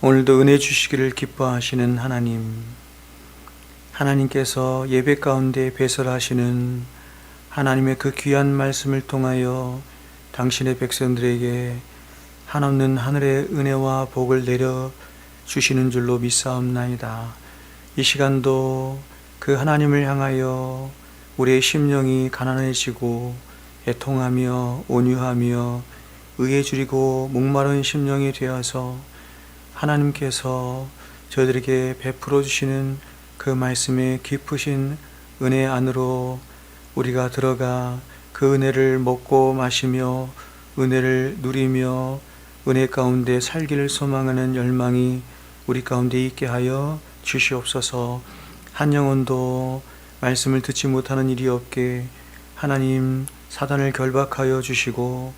오늘도 은혜 주시기를 기뻐하시는 하나님께서 예배 가운데 배설하시는 하나님의 그 귀한 말씀을 통하여 당신의 백성들에게 한없는 하늘의 은혜와 복을 내려 주시는 줄로 믿사옵나이다. 이 시간도 그 하나님을 향하여 우리의 심령이 가난해지고 애통하며 온유하며 의에 줄이고 목마른 심령이 되어서 하나님께서 저희들에게 베풀어 주시는 그 말씀의 깊으신 은혜 안으로 우리가 들어가 그 은혜를 먹고 마시며 은혜를 누리며 은혜 가운데 살기를 소망하는 열망이 우리 가운데 있게 하여 주시옵소서. 한 영혼도 말씀을 듣지 못하는 일이 없게 하나님 사단을 결박하여 주시고,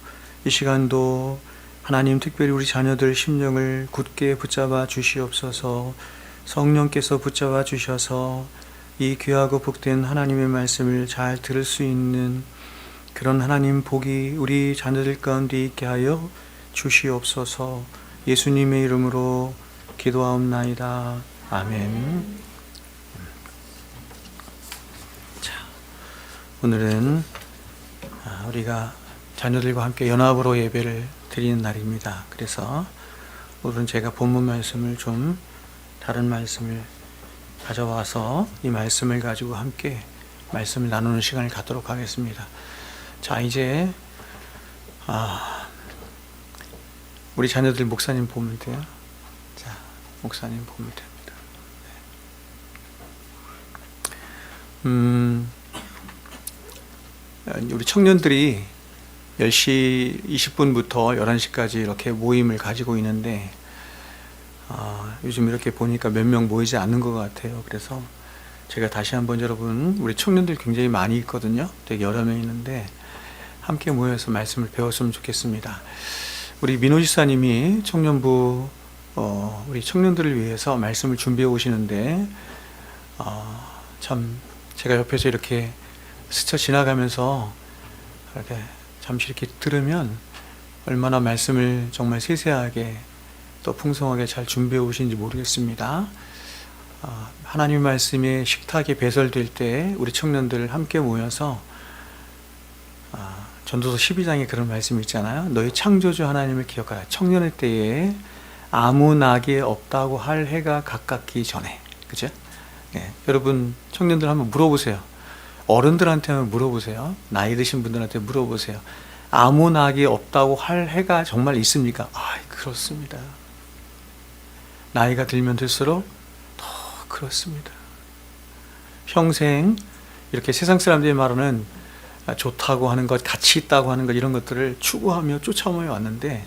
이 시간도 하나님 특별히 우리 자녀들 심령을 굳게 붙잡아 주시옵소서. 성령께서 붙잡아 주셔서 이 귀하고 복된 하나님의 말씀을 잘 들을 수 있는 그런 하나님 복이 우리 자녀들 가운데 있게 하여 주시옵소서. 예수님의 이름으로 기도하옵나이다. 아멘. 자, 오늘은 우리가 자녀들과 함께 연합으로 예배를 드리는 날입니다. 그래서 오늘은 제가 본문 말씀을 좀 다른 말씀을 가져와서 이 말씀을 가지고 함께 말씀을 나누는 시간을 갖도록 하겠습니다. 자, 이제 우리 자녀들 목사님 보면 돼요. 자, 목사님 보면 됩니다. 우리 청년들이 10시 20분부터 11시까지 이렇게 모임을 가지고 있는데 요즘 이렇게 보니까 몇 명 모이지 않는 것 같아요. 그래서 제가 다시 한번 여러분, 우리 청년들 굉장히 많이 있거든요. 되게 여러 명 있는데 함께 모여서 말씀을 배웠으면 좋겠습니다. 우리 민호 지사님이 청년부 우리 청년들을 위해서 말씀을 준비해 오시는데 참 제가 옆에서 이렇게 스쳐 지나가면서 이렇게 잠시 이렇게 들으면 얼마나 말씀을 정말 세세하게 또 풍성하게 잘 준비해 오신지 모르겠습니다. 하나님 말씀이 식탁에 배설될 때 우리 청년들 함께 모여서 전도서 12장에 그런 말씀이 있잖아요. 너희 창조주 하나님을 기억하라. 청년의 때에 아무 낙이 없다고 할 해가 가깝기 전에. 그죠? 예, 여러분 청년들 한번 물어보세요. 어른들한테 한번 물어보세요. 나이 드신 분들한테 물어보세요. 아무 낙이 없다고 할 해가 정말 있습니까? 그렇습니다. 나이가 들면 들수록 더 그렇습니다. 평생 이렇게 세상 사람들이 말하는 좋다고 하는 것, 가치 있다고 하는 것, 이런 것들을 추구하며 쫓아오며 왔는데,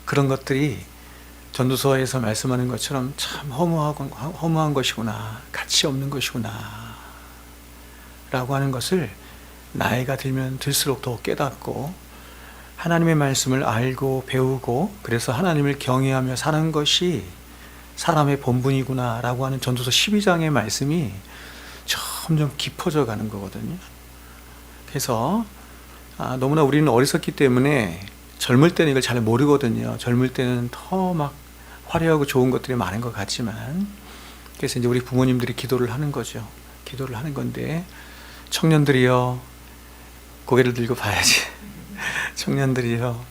그런 것들이 전도서에서 말씀하는 것처럼 참 허무한 것이구나, 가치 없는 것이구나 라고 하는 것을 나이가 들면 들수록 더 깨닫고 하나님의 말씀을 알고 배우고, 그래서 하나님을 경외하며 사는 것이 사람의 본분이구나 라고 하는 전도서 12장의 말씀이 점점 깊어져 가는 거거든요. 그래서 너무나 우리는 어리석기 때문에 젊을 때는 이걸 잘 모르거든요. 젊을 때는 더 막 화려하고 좋은 것들이 많은 것 같지만, 그래서 이제 우리 부모님들이 기도를 하는 거죠. 기도를 하는 건데, 청년들이여, 고개를 들고 봐야지. 청년들이여,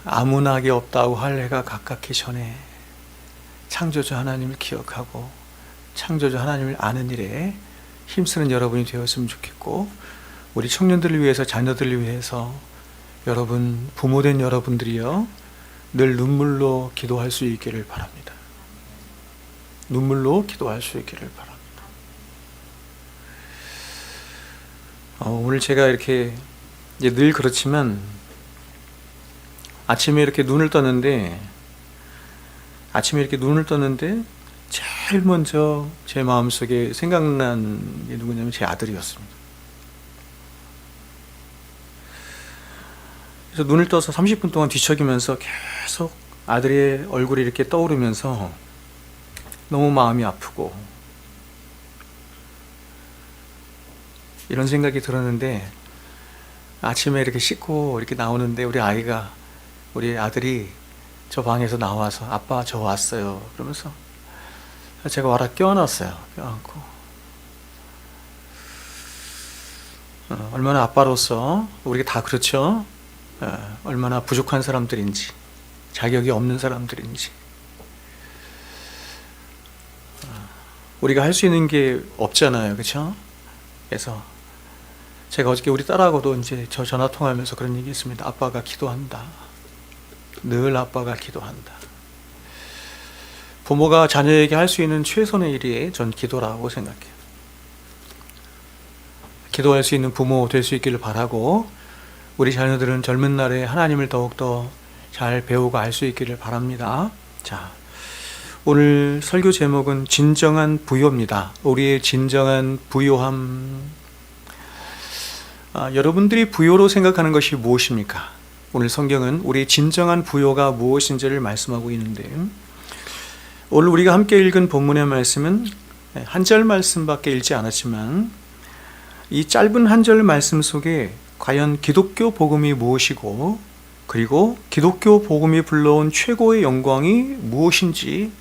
아무 낙이 없다고 할 해가 가깝기 전에 창조주 하나님을 기억하고 창조주 하나님을 아는 일에 힘쓰는 여러분이 되었으면 좋겠고, 우리 청년들을 위해서, 자녀들을 위해서 여러분, 부모된 여러분들이요, 늘 눈물로 기도할 수 있기를 바랍니다. 눈물로 기도할 수 있기를 바랍니다. 오늘 제가 이렇게 이제 늘 그렇지만 아침에 이렇게 눈을 떴는데 제일 먼저 제 마음속에 생각난 게 누구냐면 제 아들이었습니다. 그래서 눈을 떠서 30분 동안 뒤척이면서 계속 아들의 얼굴이 이렇게 떠오르면서 너무 마음이 아프고 이런 생각이 들었는데, 아침에 이렇게 씻고 이렇게 나오는데 우리 아들이 저 방에서 나와서 아빠 저 왔어요 그러면서 제가 와라 껴안았어요. 껴안고 얼마나 아빠로서 우리가 다 그렇죠. 얼마나 부족한 사람들인지, 자격이 없는 사람들인지, 우리가 할 수 있는 게 없잖아요, 그렇죠? 그래서 제가 어저께 우리 딸하고도 이제 저 전화 통화하면서 그런 얘기했습니다. 아빠가 기도한다. 늘 아빠가 기도한다. 부모가 자녀에게 할 수 있는 최선의 일이 전 기도라고 생각해요. 기도할 수 있는 부모 될 수 있기를 바라고, 우리 자녀들은 젊은 날에 하나님을 더욱더 잘 배우고 알 수 있기를 바랍니다. 자, 오늘 설교 제목은 진정한 부요입니다. 우리의 진정한 부요함. 여러분들이 부요로 생각하는 것이 무엇입니까? 오늘 성경은 우리의 진정한 부요가 무엇인지를 말씀하고 있는데, 오늘 우리가 함께 읽은 본문의 말씀은 한 절 말씀밖에 읽지 않았지만, 이 짧은 한 절 말씀 속에 과연 기독교 복음이 무엇이고, 그리고 기독교 복음이 불러온 최고의 영광이 무엇인지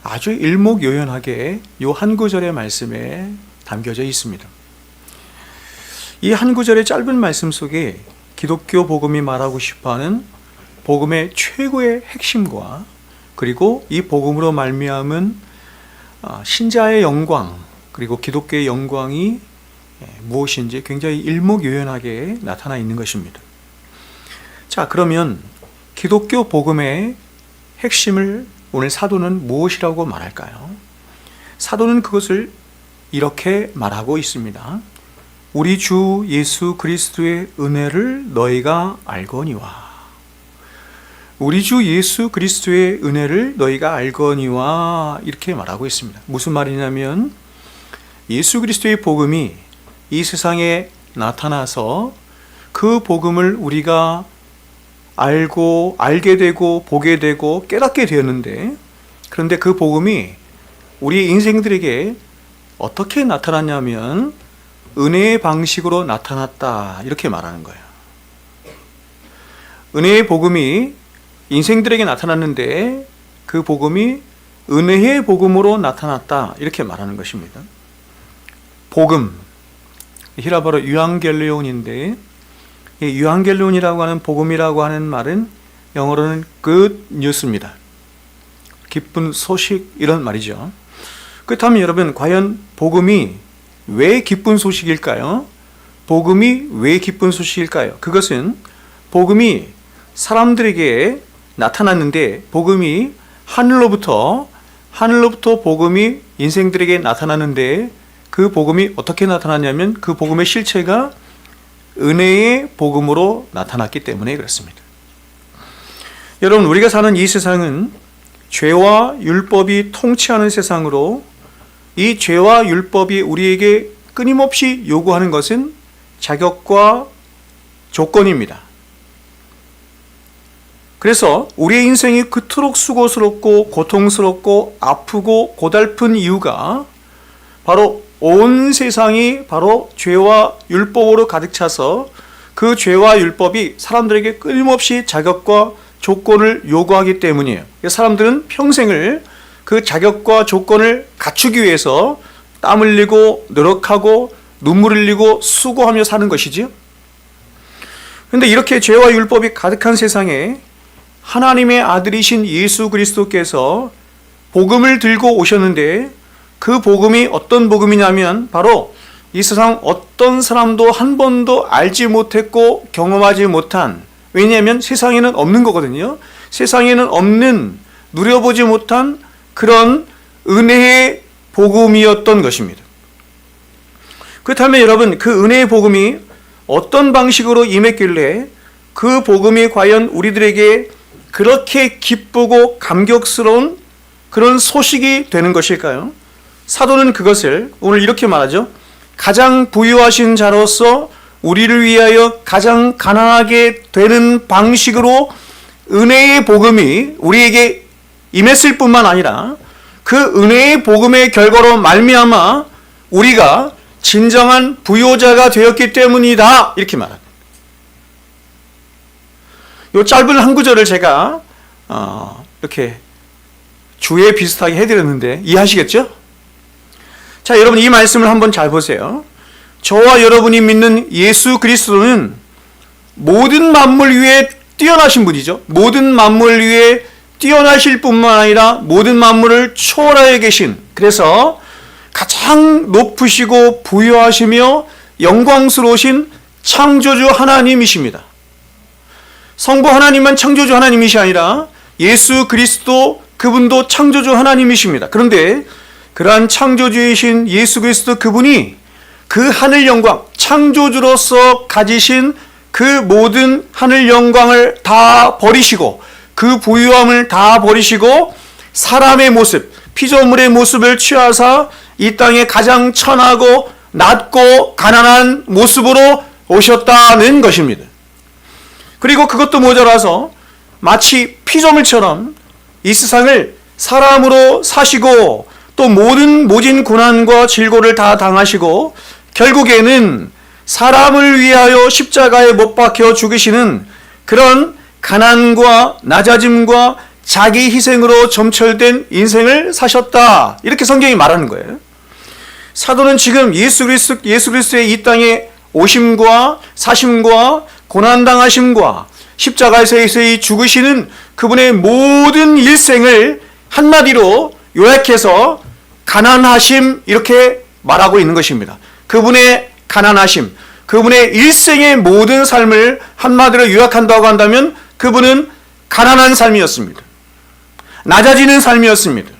아주 일목요연하게 이 한 구절의 말씀에 담겨져 있습니다. 이 한 구절의 짧은 말씀 속에 기독교 복음이 말하고 싶어하는 복음의 최고의 핵심과, 그리고 이 복음으로 말미암은 신자의 영광, 그리고 기독교의 영광이 무엇인지 굉장히 일목요연하게 나타나 있는 것입니다. 자, 그러면 기독교 복음의 핵심을 오늘 사도는 무엇이라고 말할까요? 사도는 그것을 이렇게 말하고 있습니다. 우리 주 예수 그리스도의 은혜를 너희가 알거니와. 우리 주 예수 그리스도의 은혜를 너희가 알거니와, 이렇게 말하고 있습니다. 무슨 말이냐면, 예수 그리스도의 복음이 이 세상에 나타나서 그 복음을 우리가 알게 되고 보게 되고 깨닫게 되었는데, 그런데 그 복음이 우리 인생들에게 어떻게 나타났냐면 은혜의 방식으로 나타났다, 이렇게 말하는 거예요. 은혜의 복음이 인생들에게 나타났는데 그 복음이 은혜의 복음으로 나타났다, 이렇게 말하는 것입니다. 복음, 히라바로 유앙겔리온인데, 이 유앙겔리온이라고 하는 복음이라고 하는 말은 영어로는 good news입니다. 기쁜 소식, 이런 말이죠. 그렇다면 여러분, 과연 복음이 왜 기쁜 소식일까요? 복음이 왜 기쁜 소식일까요? 그것은 복음이 사람들에게 나타났는데, 복음이 하늘로부터 복음이 인생들에게 나타나는데, 그 복음이 어떻게 나타났냐면 그 복음의 실체가 은혜의 복음으로 나타났기 때문에 그렇습니다. 여러분, 우리가 사는 이 세상은 죄와 율법이 통치하는 세상으로, 이 죄와 율법이 우리에게 끊임없이 요구하는 것은 자격과 조건입니다. 그래서 우리의 인생이 그토록 수고스럽고 고통스럽고 아프고 고달픈 이유가 바로 온 세상이 바로 죄와 율법으로 가득 차서 그 죄와 율법이 사람들에게 끊임없이 자격과 조건을 요구하기 때문이에요. 사람들은 평생을 그 자격과 조건을 갖추기 위해서 땀 흘리고 노력하고 눈물 흘리고 수고하며 사는 것이지요. 그런데 이렇게 죄와 율법이 가득한 세상에 하나님의 아들이신 예수 그리스도께서 복음을 들고 오셨는데, 그 복음이 어떤 복음이냐면 바로 이 세상 어떤 사람도 한 번도 알지 못했고 경험하지 못한, 왜냐하면 세상에는 없는 거거든요. 세상에는 없는, 누려보지 못한 그런 은혜의 복음이었던 것입니다. 그렇다면 여러분, 그 은혜의 복음이 어떤 방식으로 임했길래 그 복음이 과연 우리들에게 그렇게 기쁘고 감격스러운 그런 소식이 되는 것일까요? 사도는 그것을 오늘 이렇게 말하죠. 가장 부유하신 자로서 우리를 위하여 가장 가난하게 되는 방식으로 은혜의 복음이 우리에게 임했을 뿐만 아니라 그 은혜의 복음의 결과로 말미암아 우리가 진정한 부요자가 되었기 때문이다, 이렇게 말합니다. 이 짧은 한 구절을 제가 이렇게 주에 비슷하게 해드렸는데 이해하시겠죠? 자, 여러분 이 말씀을 한번 잘 보세요. 저와 여러분이 믿는 예수 그리스도는 모든 만물 위에 뛰어나신 분이죠. 모든 만물 위에 뛰어나실 뿐만 아니라 모든 만물을 초월하여 계신, 그래서 가장 높으시고 부유하시며 영광스러우신 창조주 하나님이십니다. 성부 하나님만 창조주 하나님이시 아니라 예수 그리스도 그분도 창조주 하나님이십니다. 그런데 그러한 창조주이신 예수 그리스도 그분이 그 하늘 영광, 창조주로서 가지신 그 모든 하늘 영광을 다 버리시고 그 부유함을 다 버리시고 사람의 모습, 피조물의 모습을 취하사 이 땅에 가장 천하고 낮고 가난한 모습으로 오셨다는 것입니다. 그리고 그것도 모자라서 마치 피조물처럼 이 세상을 사람으로 사시고 또 모진 고난과 질고를 다 당하시고 결국에는 사람을 위하여 십자가에 못 박혀 죽으시는 그런 가난과 낮아짐과 자기 희생으로 점철된 인생을 사셨다, 이렇게 성경이 말하는 거예요. 사도는 지금 예수 그리스도의 이 땅에 오심과 사심과 고난당하심과 십자가에서의 죽으시는 그분의 모든 일생을 한마디로 요약해서 가난하심, 이렇게 말하고 있는 것입니다. 그분의 가난하심, 그분의 일생의 모든 삶을 한마디로 요약한다고 한다면 그분은 가난한 삶이었습니다. 낮아지는 삶이었습니다.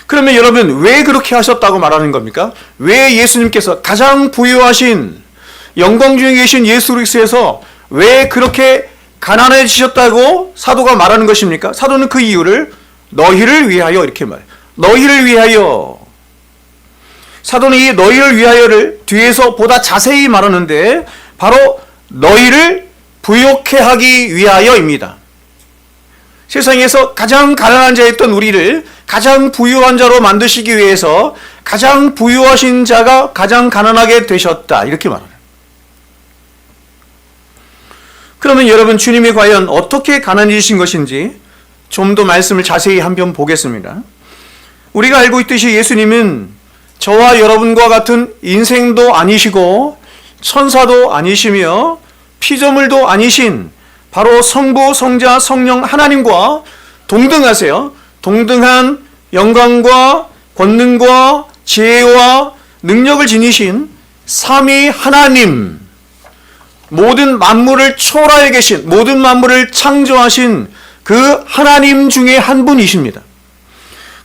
그러면 여러분 왜 그렇게 하셨다고 말하는 겁니까? 왜 예수님께서 가장 부유하신 영광 중에 계신 예수 그리스도에서 왜 그렇게 가난해지셨다고 사도가 말하는 것입니까? 사도는 그 이유를 너희를 위하여 이렇게 말해요. 너희를 위하여. 사도는 이 너희를 위하여를 뒤에서 보다 자세히 말하는데 바로 너희를 부욕해 하기 위하여입니다. 세상에서 가장 가난한 자였던 우리를 가장 부유한 자로 만드시기 위해서 가장 부유하신 자가 가장 가난하게 되셨다, 이렇게 말합니다. 그러면 여러분 주님이 과연 어떻게 가난해지신 것인지 좀 더 말씀을 자세히 한번 보겠습니다. 우리가 알고 있듯이 예수님은 저와 여러분과 같은 인생도 아니시고 천사도 아니시며 피조물도 아니신 바로 성부, 성자, 성령 하나님과 동등하세요. 동등한 영광과 권능과 지혜와 능력을 지니신 삼위 하나님, 모든 만물을 초월하여 계신, 모든 만물을 창조하신 그 하나님 중에 한 분이십니다.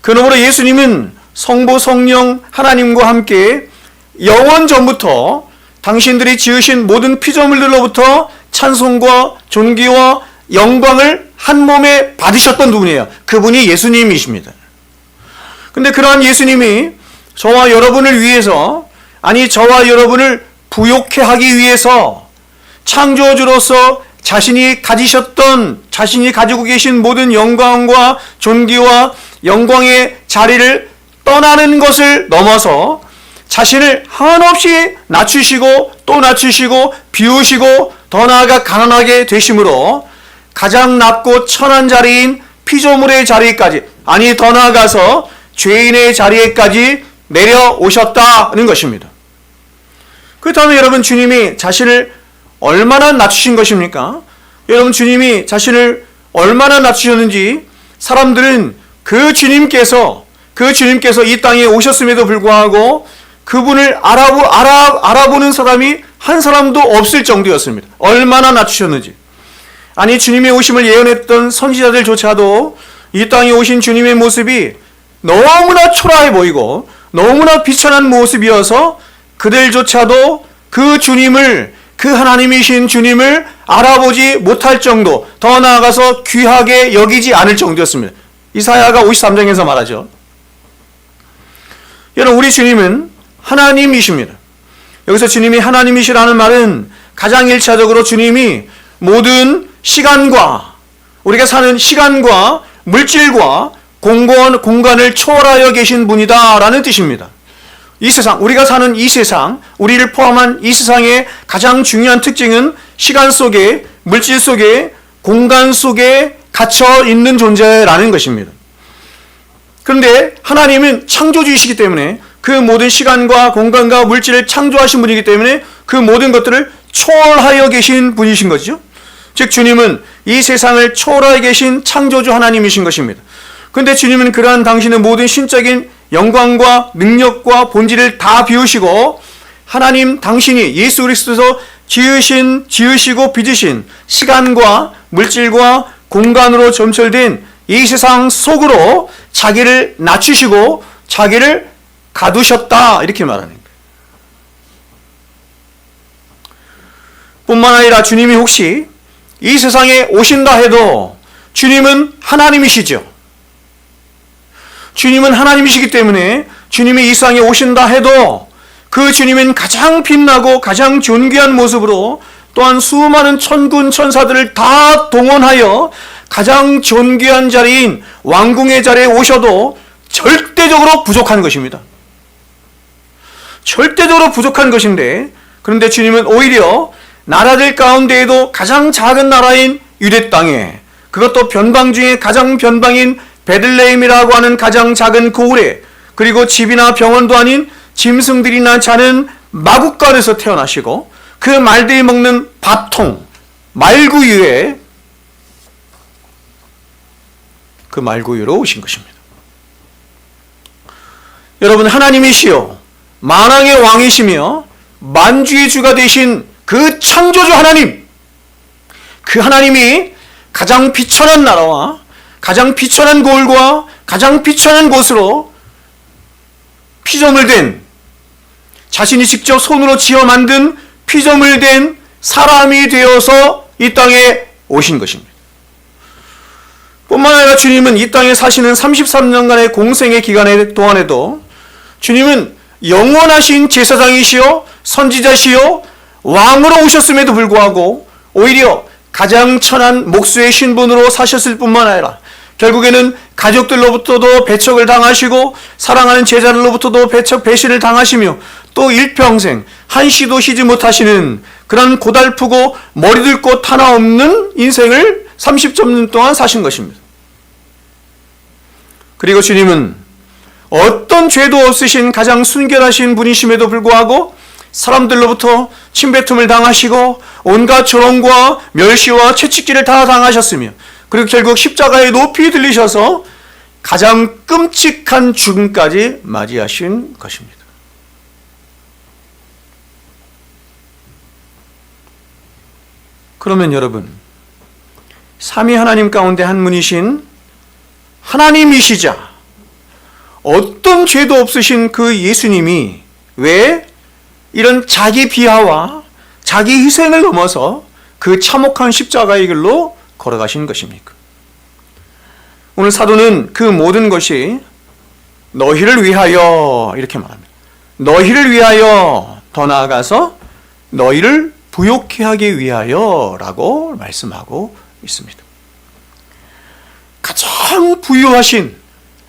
그러므로 예수님은 성부, 성령 하나님과 함께 영원 전부터 당신들이 지으신 모든 피조물들로부터 찬송과 존귀와 영광을 한 몸에 받으셨던 분이에요. 그분이 예수님이십니다. 근데 그러한 예수님이 저와 여러분을 위해서, 아니 저와 여러분을 부욕해 하기 위해서 창조주로서 자신이 가지고 계신 모든 영광과 존귀와 영광의 자리를 떠나는 것을 넘어서 자신을 한없이 낮추시고 또 낮추시고 비우시고 더 나아가 가난하게 되심으로 가장 낮고 천한 자리인 피조물의 자리까지, 아니 더 나아가서 죄인의 자리에까지 내려오셨다는 것입니다. 그렇다면 여러분 주님이 자신을 얼마나 낮추신 것입니까? 여러분 주님이 자신을 얼마나 낮추셨는지 사람들은 그 주님께서 이 땅에 오셨음에도 불구하고 그분을 알아보는 사람이 한 사람도 없을 정도였습니다. 얼마나 낮추셨는지. 아니 주님의 오심을 예언했던 선지자들조차도 이 땅에 오신 주님의 모습이 너무나 초라해 보이고 너무나 비천한 모습이어서 그들조차도 그 주님을, 그 하나님이신 주님을 알아보지 못할 정도, 더 나아가서 귀하게 여기지 않을 정도였습니다. 이사야가 53장에서 말하죠. 여러분 우리 주님은 하나님이십니다. 여기서 주님이 하나님이시라는 말은 가장 1차적으로 주님이 모든 시간과, 우리가 사는 시간과 물질과 공간을 초월하여 계신 분이다 라는 뜻입니다. 이 세상, 우리가 사는 이 세상, 우리를 포함한 이 세상의 가장 중요한 특징은 시간 속에, 물질 속에 공간 속에 갇혀 있는 존재라는 것입니다. 그런데 하나님은 창조주이시기 때문에 그 모든 시간과 공간과 물질을 창조하신 분이기 때문에 그 모든 것들을 초월하여 계신 분이신 거죠. 즉 주님은 이 세상을 초월하여 계신 창조주 하나님이신 것입니다. 그런데 주님은 그러한 당신의 모든 신적인 영광과 능력과 본질을 다 비우시고 하나님 당신이 예수 그리스도에서 지으시고 빚으신 시간과 물질과 공간으로 점철된 이 세상 속으로 자기를 낮추시고 자기를 가두셨다 이렇게 말하는 거예요. 뿐만 아니라 주님이 혹시 이 세상에 오신다 해도 주님은 하나님이시죠. 주님은 하나님이시기 때문에 주님이 이 세상에 오신다 해도 그 주님은 가장 빛나고 가장 존귀한 모습으로 또한 수많은 천군 천사들을 다 동원하여 가장 존귀한 자리인 왕궁의 자리에 오셔도 절대적으로 부족한 것입니다. 절대적으로 부족한 것인데 그런데 주님은 오히려 나라들 가운데에도 가장 작은 나라인 유대 땅에 그것도 변방 중에 가장 변방인 베들레헴이라고 하는 가장 작은 고을에 그리고 집이나 병원도 아닌 짐승들이나 자는 마구간에서 태어나시고 그 말들이 먹는 밥통 말구유에 그 말구유로 오신 것입니다. 여러분 하나님이시요 만왕의 왕이시며 만주의 주가 되신 그 창조주 하나님 그 하나님이 가장 비천한 나라와 가장 비천한 고을과 가장 비천한 곳으로 피조물 된 자신이 직접 손으로 지어 만든 피조물 된 사람이 되어서 이 땅에 오신 것입니다. 뿐만 아니라 주님은 이 땅에 사시는 33년간의 공생의 기간 동안에도 주님은 영원하신 제사장이시요 선지자시요 왕으로 오셨음에도 불구하고 오히려 가장 천한 목수의 신분으로 사셨을 뿐만 아니라 결국에는 가족들로부터도 배척을 당하시고 사랑하는 제자들로부터도 배신을 당하시며 또 일평생 한시도 쉬지 못하시는 그런 고달프고 머리둘 곳 하나 없는 인생을 30년 동안 사신 것입니다. 그리고 주님은 어떤 죄도 없으신 가장 순결하신 분이심에도 불구하고 사람들로부터 침뱉음을 당하시고 온갖 조롱과 멸시와 채찍질을 다 당하셨으며 그리고 결국 십자가에 높이 들리셔서 가장 끔찍한 죽음까지 맞이하신 것입니다. 그러면 여러분 삼위 하나님 가운데 한 분이신 하나님이시자 어떤 죄도 없으신 그 예수님이 왜 이런 자기 비하와 자기 희생을 넘어서 그 참혹한 십자가의 길로 걸어가신 것입니까? 오늘 사도는 그 모든 것이 너희를 위하여 이렇게 말합니다. 너희를 위하여 더 나아가서 너희를 부욕케 하기 위하여 라고 말씀하고 있습니다. 가장 부유하신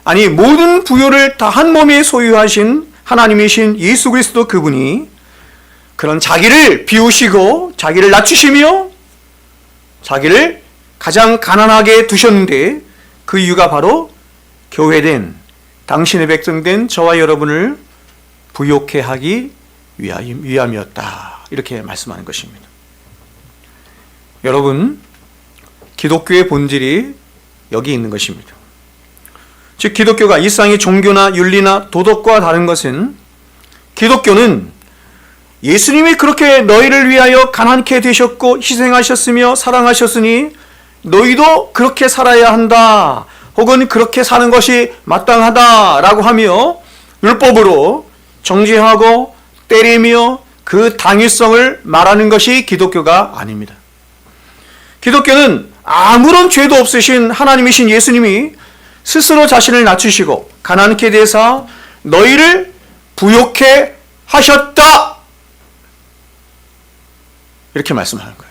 아니 모든 부요를 다 한 몸에 소유하신 하나님이신 예수 그리스도 그분이 그런 자기를 비우시고 자기를 낮추시며 자기를 가장 가난하게 두셨는데 그 이유가 바로 교회된 당신의 백성된 저와 여러분을 부욕케 하기 위함이었다 이렇게 말씀하는 것입니다. 여러분 기독교의 본질이 여기 있는 것입니다. 즉 기독교가 이 세상의 종교나 윤리나 도덕과 다른 것은 기독교는 예수님이 그렇게 너희를 위하여 가난케 되셨고 희생하셨으며 사랑하셨으니 너희도 그렇게 살아야 한다 혹은 그렇게 사는 것이 마땅하다라고 하며 율법으로 정죄하고 때리며 그 당위성을 말하는 것이 기독교가 아닙니다. 기독교는 아무런 죄도 없으신 하나님이신 예수님이 스스로 자신을 낮추시고 가난케 되사 너희를 부욕케 하셨다 이렇게 말씀하는 거예요.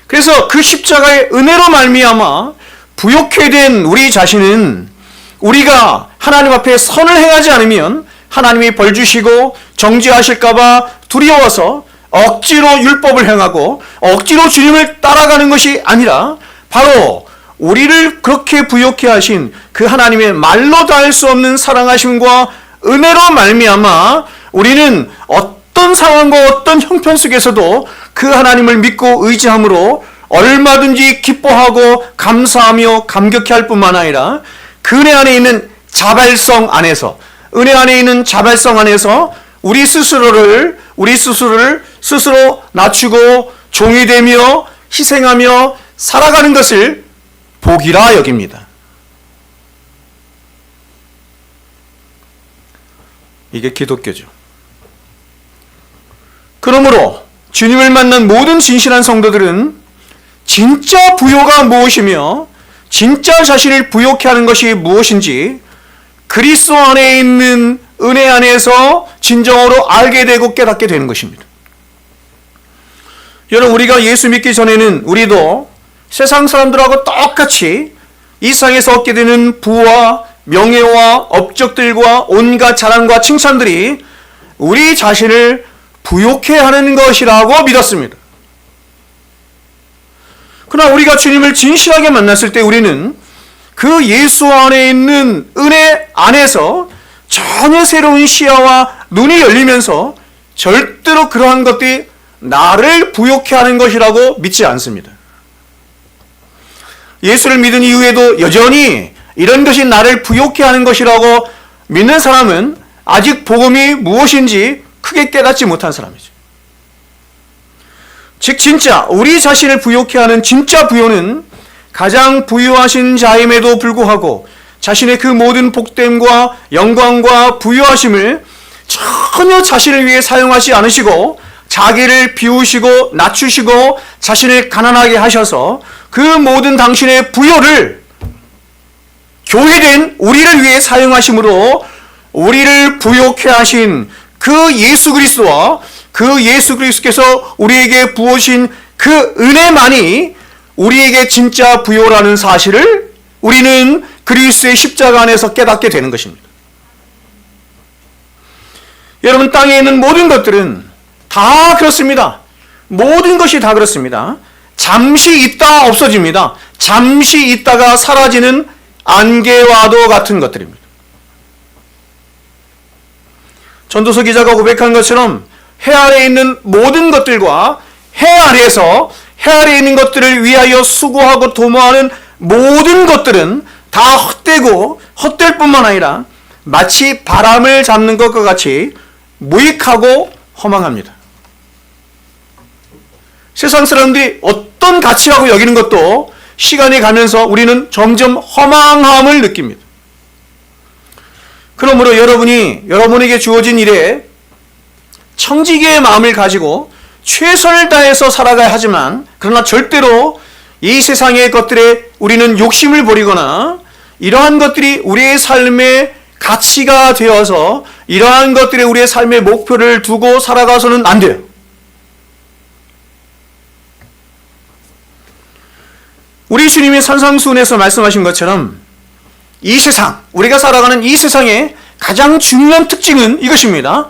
그래서 그 십자가의 은혜로 말미암아 부욕케 된 우리 자신은 우리가 하나님 앞에 선을 행하지 않으면 하나님이 벌 주시고 정죄하실까 봐 두려워서 억지로 율법을 행하고 억지로 주님을 따라가는 것이 아니라 바로 우리를 그렇게 부욕해 하신 그 하나님의 말로 닿을 수 없는 사랑하심과 은혜로 말미암아 우리는 어떤 상황과 어떤 형편 속에서도 그 하나님을 믿고 의지함으로 얼마든지 기뻐하고 감사하며 감격해 할 뿐만 아니라 그 은혜 안에 있는 자발성 안에서, 은혜 안에 있는 자발성 안에서 우리 스스로를 스스로 낮추고 종이 되며 희생하며 살아가는 것을 복이라 여깁니다. 이게 기독교죠. 그러므로 주님을 만난 모든 진실한 성도들은 진짜 부요가 무엇이며 진짜 자신을 부요케 하는 것이 무엇인지 그리스도 안에 있는 은혜 안에서 진정으로 알게 되고 깨닫게 되는 것입니다. 여러분, 우리가 예수 믿기 전에는 우리도 세상 사람들하고 똑같이 이 세상에서 얻게 되는 부와 명예와 업적들과 온갖 자랑과 칭찬들이 우리 자신을 부욕해 하는 것이라고 믿었습니다. 그러나 우리가 주님을 진실하게 만났을 때 우리는 그 예수 안에 있는 은혜 안에서 전혀 새로운 시야와 눈이 열리면서 절대로 그러한 것들이 나를 부욕해 하는 것이라고 믿지 않습니다. 예수를 믿은 이후에도 여전히 이런 것이 나를 부욕해 하는 것이라고 믿는 사람은 아직 복음이 무엇인지 크게 깨닫지 못한 사람이죠. 즉 진짜 우리 자신을 부욕해 하는 진짜 부요는 가장 부유하신 자임에도 불구하고 자신의 그 모든 복됨과 영광과 부유하심을 전혀 자신을 위해 사용하지 않으시고 자기를 비우시고 낮추시고 자신을 가난하게 하셔서 그 모든 당신의 부요를 교회된 우리를 위해 사용하심으로 우리를 부욕해 하신 그 예수 그리스도와 그 예수 그리스도께서 우리에게 부으신 그 은혜만이 우리에게 진짜 부요라는 사실을 우리는 그리스도의 십자가 안에서 깨닫게 되는 것입니다. 여러분, 땅에 있는 모든 것들은 다 그렇습니다. 모든 것이 다 그렇습니다. 잠시 있다 없어집니다. 잠시 있다가 사라지는 안개와도 같은 것들입니다. 전도서 기자가 고백한 것처럼 해 아래에 있는 모든 것들과 해 아래에 있는 것들을 위하여 수고하고 도모하는 모든 것들은 다 헛되고 헛될 뿐만 아니라 마치 바람을 잡는 것과 같이 무익하고 허망합니다. 세상 사람들이 어떤 가치라고 여기는 것도 시간이 가면서 우리는 점점 허망함을 느낍니다. 그러므로 여러분에게 주어진 일에 청지기의 마음을 가지고 최선을 다해서 살아가야 하지만 그러나 절대로 이 세상의 것들에 우리는 욕심을 부리거나 이러한 것들이 우리의 삶의 가치가 되어서 이러한 것들에 우리의 삶의 목표를 두고 살아가서는 안 돼요. 우리 주님이 산상수훈에서 말씀하신 것처럼 이 세상, 우리가 살아가는 이 세상의 가장 중요한 특징은 이것입니다.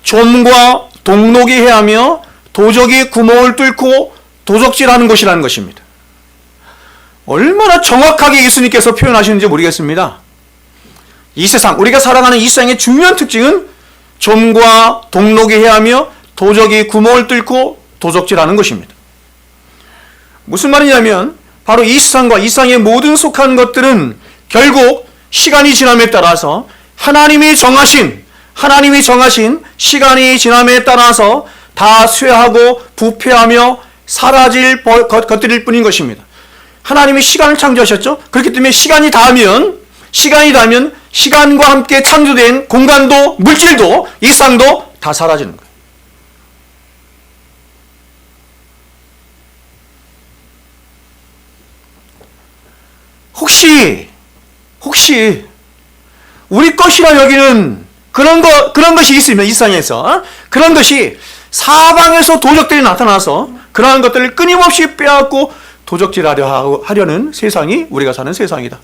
좀과 동록이 해하며 도적이 구멍을 뚫고 도적질하는 것이라는 것입니다. 얼마나 정확하게 예수님께서 표현하시는지 모르겠습니다. 이 세상, 우리가 살아가는 이 세상의 중요한 특징은 좀과 동록이 해하며 도적이 구멍을 뚫고 도적질하는 것입니다. 무슨 말이냐면 바로 이 세상과 이 세상의 모든 속한 것들은 결국 시간이 지남에 따라서 하나님이 정하신 시간이 지남에 따라서 다 쇠하고 부패하며 사라질 것들일 뿐인 것입니다. 하나님이 시간을 창조하셨죠. 그렇기 때문에 시간이 닿으면 시간과 함께 창조된 공간도 물질도 이 세상도 다 사라지는 거예요. 혹시 우리 것이라 여기는 그런 것이 있으면 이 세상에서 그런 것이 사방에서 도적들이 나타나서 그러한 것들을 끊임없이 빼앗고 도적질하려는 세상이 우리가 사는 세상이다.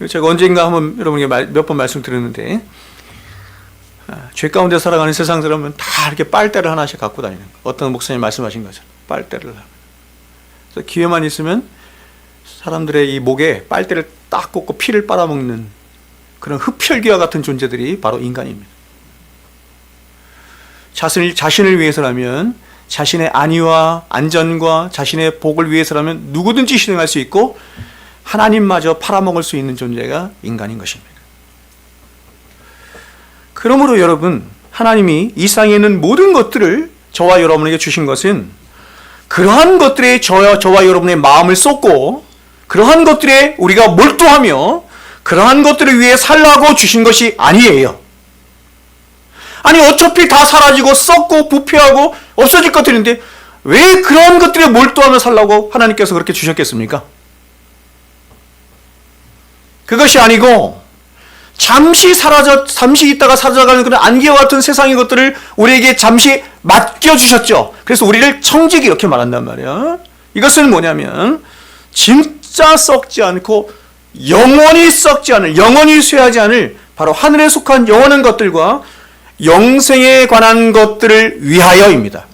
제가 언젠가 한번 여러분에게 몇 번 말씀드렸는데 죄 가운데 살아가는 세상 사람은 다 이렇게 빨대를 하나씩 갖고 다니는 거예요. 어떤 목사님 말씀하신 것처럼 빨대를. 그래서 기회만 있으면 사람들의 이 목에 빨대를 딱 꽂고 피를 빨아먹는 그런 흡혈귀와 같은 존재들이 바로 인간입니다. 자신을 위해서라면, 자신의 안위와 안전과 자신의 복을 위해서라면 누구든지 희생할 수 있고 하나님마저 팔아먹을 수 있는 존재가 인간인 것입니다. 그러므로 여러분, 하나님이 이 세상에 있는 모든 것들을 저와 여러분에게 주신 것은 그러한 것들에 저와 여러분의 마음을 쏟고 그러한 것들에 우리가 몰두하며 그러한 것들을 위해 살라고 주신 것이 아니에요. 아니 어차피 다 사라지고 썩고 부패하고 없어질 것들인데 왜 그런 것들에 몰두하며 살라고 하나님께서 그렇게 주셨겠습니까? 그것이 아니고 잠시 있다가 사라져가는 그런 안개와 같은 세상의 것들을 우리에게 잠시 맡겨주셨죠. 그래서 우리를 청지기 이렇게 말한단 말이야. 이것은 뭐냐면 진짜 썩지 않고 영원히 썩지 않을, 영원히 쇠하지 않을 바로 하늘에 속한 영원한 것들과 영생에 관한 것들을 위하여입니다.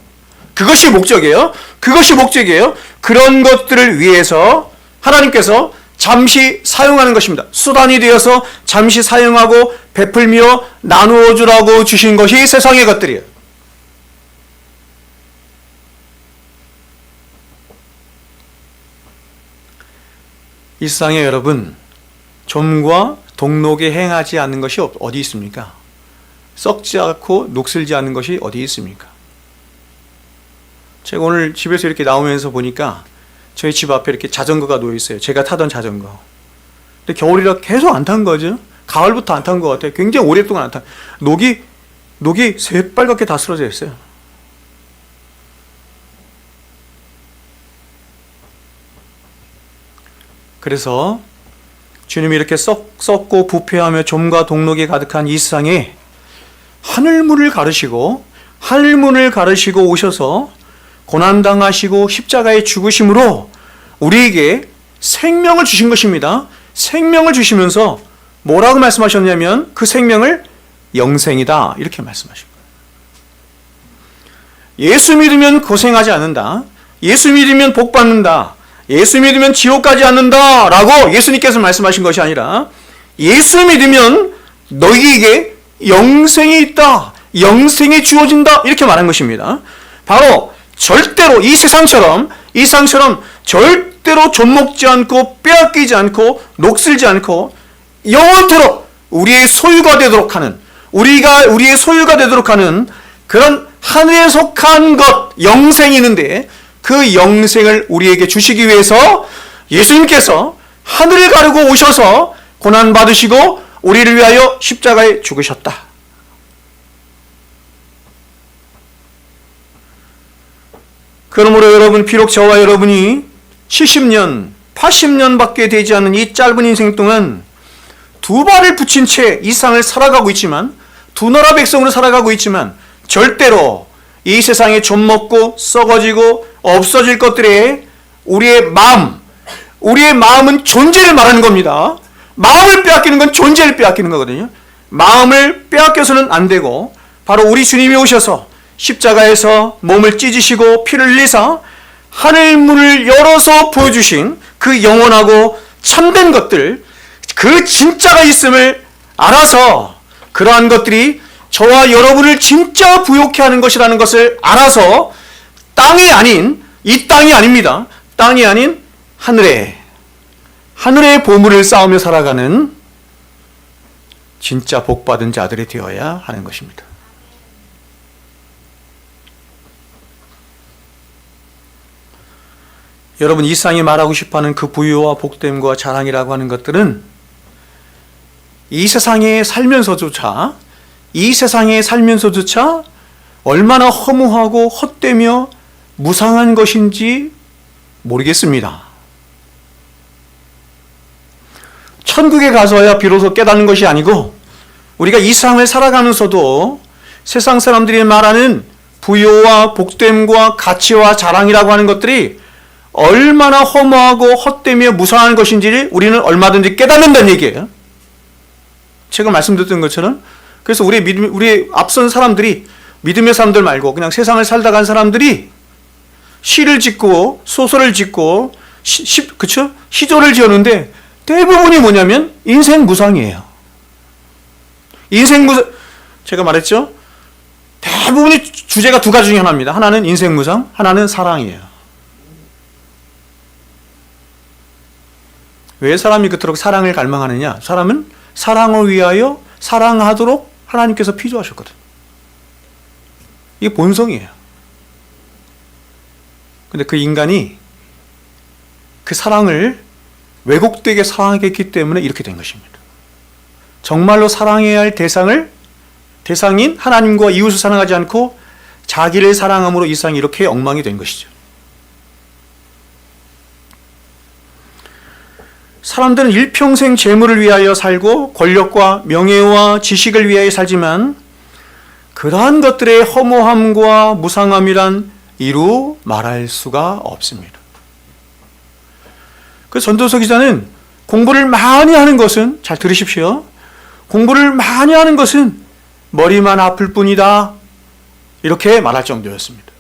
그것이 목적이에요. 그것이 목적이에요. 그런 것들을 위해서 하나님께서 잠시 사용하는 것입니다. 수단이 되어서 잠시 사용하고 베풀며 나누어 주라고 주신 것이 세상의 것들이에요. 이 세상에 여러분, 좀과 동록에 행하지 않는 것이 어디 있습니까? 썩지 않고 녹슬지 않는 것이 어디 있습니까? 제가 오늘 집에서 이렇게 나오면서 보니까 저희 집 앞에 이렇게 자전거가 놓여 있어요. 제가 타던 자전거. 근데 겨울이라 계속 안 탄 거죠. 가을부터 안 탄 것 같아요. 굉장히 오랫동안 안 탄. 녹이 새빨갛게 다 쓰러져 있어요. 그래서 주님이 이렇게 썩고 부패하며 좀과 동록이 가득한 이 세상에 하늘문을 가르시고 오셔서 고난당하시고 십자가에 죽으심으로 우리에게 생명을 주신 것입니다. 생명을 주시면서 뭐라고 말씀하셨냐면 그 생명을 영생이다 이렇게 말씀하신 거예요. 예수 믿으면 고생하지 않는다. 예수 믿으면 복 받는다. 예수 믿으면 지옥 가지 않는다 라고 예수님께서 말씀하신 것이 아니라 예수 믿으면 너희에게 영생이 있다. 영생이 주어진다. 이렇게 말한 것입니다. 바로 절대로 이 세상처럼 절대로 좀먹지 않고 빼앗기지 않고 녹슬지 않고 영원토록 우리의 소유가 되도록 하는 우리의 소유가 되도록 하는 그런 하늘에 속한 것 영생이 있는데 그 영생을 우리에게 주시기 위해서 예수님께서 하늘을 가르고 오셔서 고난받으시고 우리를 위하여 십자가에 죽으셨다. 그러므로 여러분, 비록 저와 여러분이 70년, 80년밖에 되지 않는 이 짧은 인생 동안 두 발을 붙인 채 이 세상을 살아가고 있지만, 두 나라 백성으로 살아가고 있지만 절대로 이 세상에 좀 먹고 썩어지고 없어질 것들에 우리의 마음은 존재를 말하는 겁니다. 마음을 빼앗기는 건 존재를 빼앗기는 거거든요. 마음을 빼앗겨서는 안 되고 바로 우리 주님이 오셔서 십자가에서 몸을 찢으시고 피를 흘리사 하늘문을 열어서 보여주신 그 영원하고 참된 것들, 그 진짜가 있음을 알아서 그러한 것들이 저와 여러분을 진짜 부욕해 하는 것이라는 것을 알아서 땅이 아닌, 이 땅이 아닙니다. 땅이 아닌 하늘의 보물을 쌓으며 살아가는 진짜 복받은 자들이 되어야 하는 것입니다. 여러분, 이 세상이 말하고 싶어하는 그 부유와 복됨과 자랑이라고 하는 것들은 이 세상에 살면서조차 얼마나 허무하고 헛되며 무상한 것인지 모르겠습니다. 천국에 가서야 비로소 깨닫는 것이 아니고 우리가 이 세상을 살아가면서도 세상 사람들이 말하는 부유와 복됨과 가치와 자랑이라고 하는 것들이 얼마나 허무하고 헛되며 무상한 것인지를 우리는 얼마든지 깨닫는다는 얘기예요. 제가 말씀드렸던 것처럼 그래서 우리 앞선 사람들이, 믿음의 사람들 말고 그냥 세상을 살다 간 사람들이 시를 짓고 소설을 짓고 그쵸? 시조를 지었는데 대부분이 뭐냐면 인생 무상이에요. 인생 무상, 제가 말했죠? 대부분이 주제가 두 가지 중에 하나입니다. 하나는 인생 무상, 하나는 사랑이에요. 왜 사람이 그토록 사랑을 갈망하느냐? 사람은 사랑을 위하여 사랑하도록 하나님께서 피조하셨거든요. 이게 본성이에요. 근데 그 인간이 그 사랑을 왜곡되게 사랑했기 때문에 이렇게 된 것입니다. 정말로 사랑해야 할 대상인 하나님과 이웃을 사랑하지 않고 자기를 사랑함으로 이 세상이 이렇게 엉망이 된 것이죠. 사람들은 일평생 재물을 위하여 살고 권력과 명예와 지식을 위하여 살지만 그러한 것들의 허무함과 무상함이란 이루 말할 수가 없습니다. 그 전도서 기자는 공부를 많이 하는 것은, 잘 들으십시오, 공부를 많이 하는 것은 머리만 아플 뿐이다, 이렇게 말할 정도였습니다.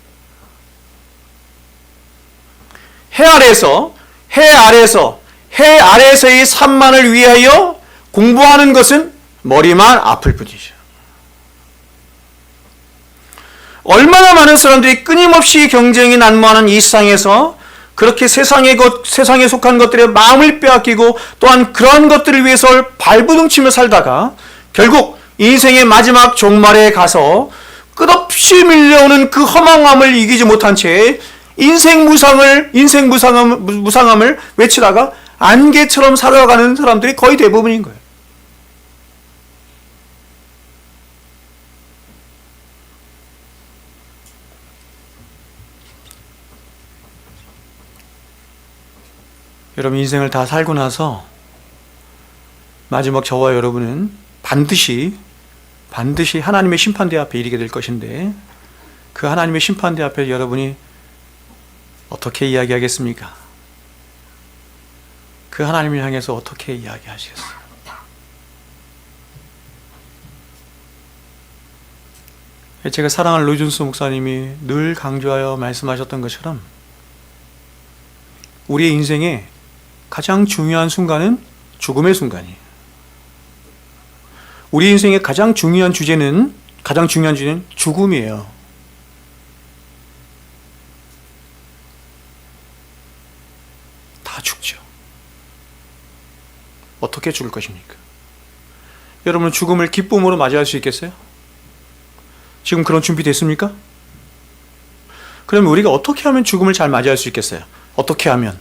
해 아래에서의 산만을 위하여 공부하는 것은 머리만 아플 뿐이죠. 얼마나 많은 사람들이 끊임없이 경쟁이 난무하는 이 세상에서 그렇게 세상에 속한 것들에 마음을 빼앗기고 또한 그러한 것들을 위해서 발부둥치며 살다가 결국 인생의 마지막 종말에 가서 끝없이 밀려오는 그 허망함을 이기지 못한 채 인생 무상함을 외치다가 안개처럼 살아가는 사람들이 거의 대부분인 거예요. 여러분, 인생을 다 살고 나서 마지막 저와 여러분은 반드시 하나님의 심판대 앞에 이르게 될 것인데, 그 하나님의 심판대 앞에 여러분이 어떻게 이야기하겠습니까? 그 하나님을 향해서 어떻게 이야기하시겠어요? 제가 사랑하는 로이준스 목사님이 늘 강조하여 말씀하셨던 것처럼 우리의 인생에 가장 중요한 순간은 죽음의 순간이에요. 우리 인생의 가장 중요한 주제는 죽음이에요. 다 죽죠. 어떻게 죽을 것입니까? 여러분, 죽음을 기쁨으로 맞이할 수 있겠어요? 지금 그런 준비 됐습니까? 그러면 우리가 어떻게 하면 죽음을 잘 맞이할 수 있겠어요? 어떻게 하면?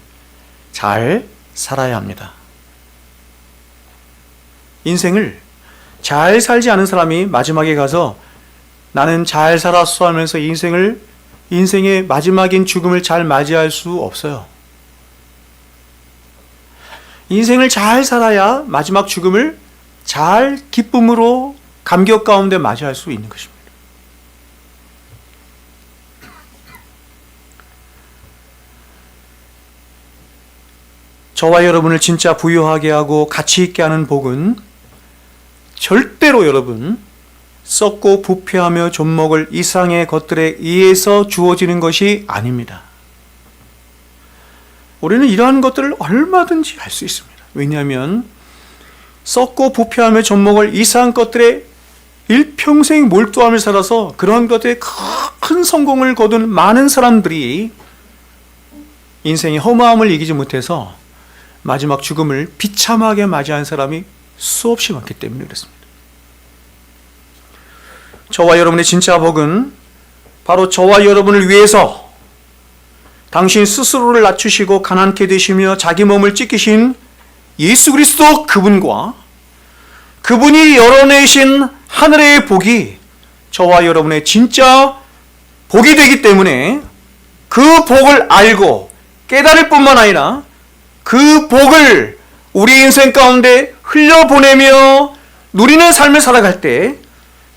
잘 살아야 합니다. 인생을 잘 살지 않은 사람이 마지막에 가서 나는 잘 살았어 하면서 인생의 마지막인 죽음을 잘 맞이할 수 없어요. 인생을 잘 살아야 마지막 죽음을 잘 기쁨으로 감격 가운데 맞이할 수 있는 것입니다. 저와 여러분을 진짜 부유하게 하고 가치 있게 하는 복은 절대로 여러분 썩고 부패하며 좀먹을 이상의 것들에 의해서 주어지는 것이 아닙니다. 우리는 이러한 것들을 얼마든지 할 수 있습니다. 왜냐하면 썩고 부패하며 좀먹을 이상한 것들에 일평생 몰두하며 살아서 그런 것들에 큰 성공을 거둔 많은 사람들이 인생의 허무함을 이기지 못해서 마지막 죽음을 비참하게 맞이한 사람이 수없이 많기 때문에 그렇습니다. 저와 여러분의 진짜 복은 바로 저와 여러분을 위해서 당신 스스로를 낮추시고 가난케 되시며 자기 몸을 찢기신 예수 그리스도 그분과 그분이 열어내신 하늘의 복이 저와 여러분의 진짜 복이 되기 때문에 그 복을 알고 깨달을 뿐만 아니라 그 복을 우리 인생 가운데 흘려보내며 누리는 삶을 살아갈 때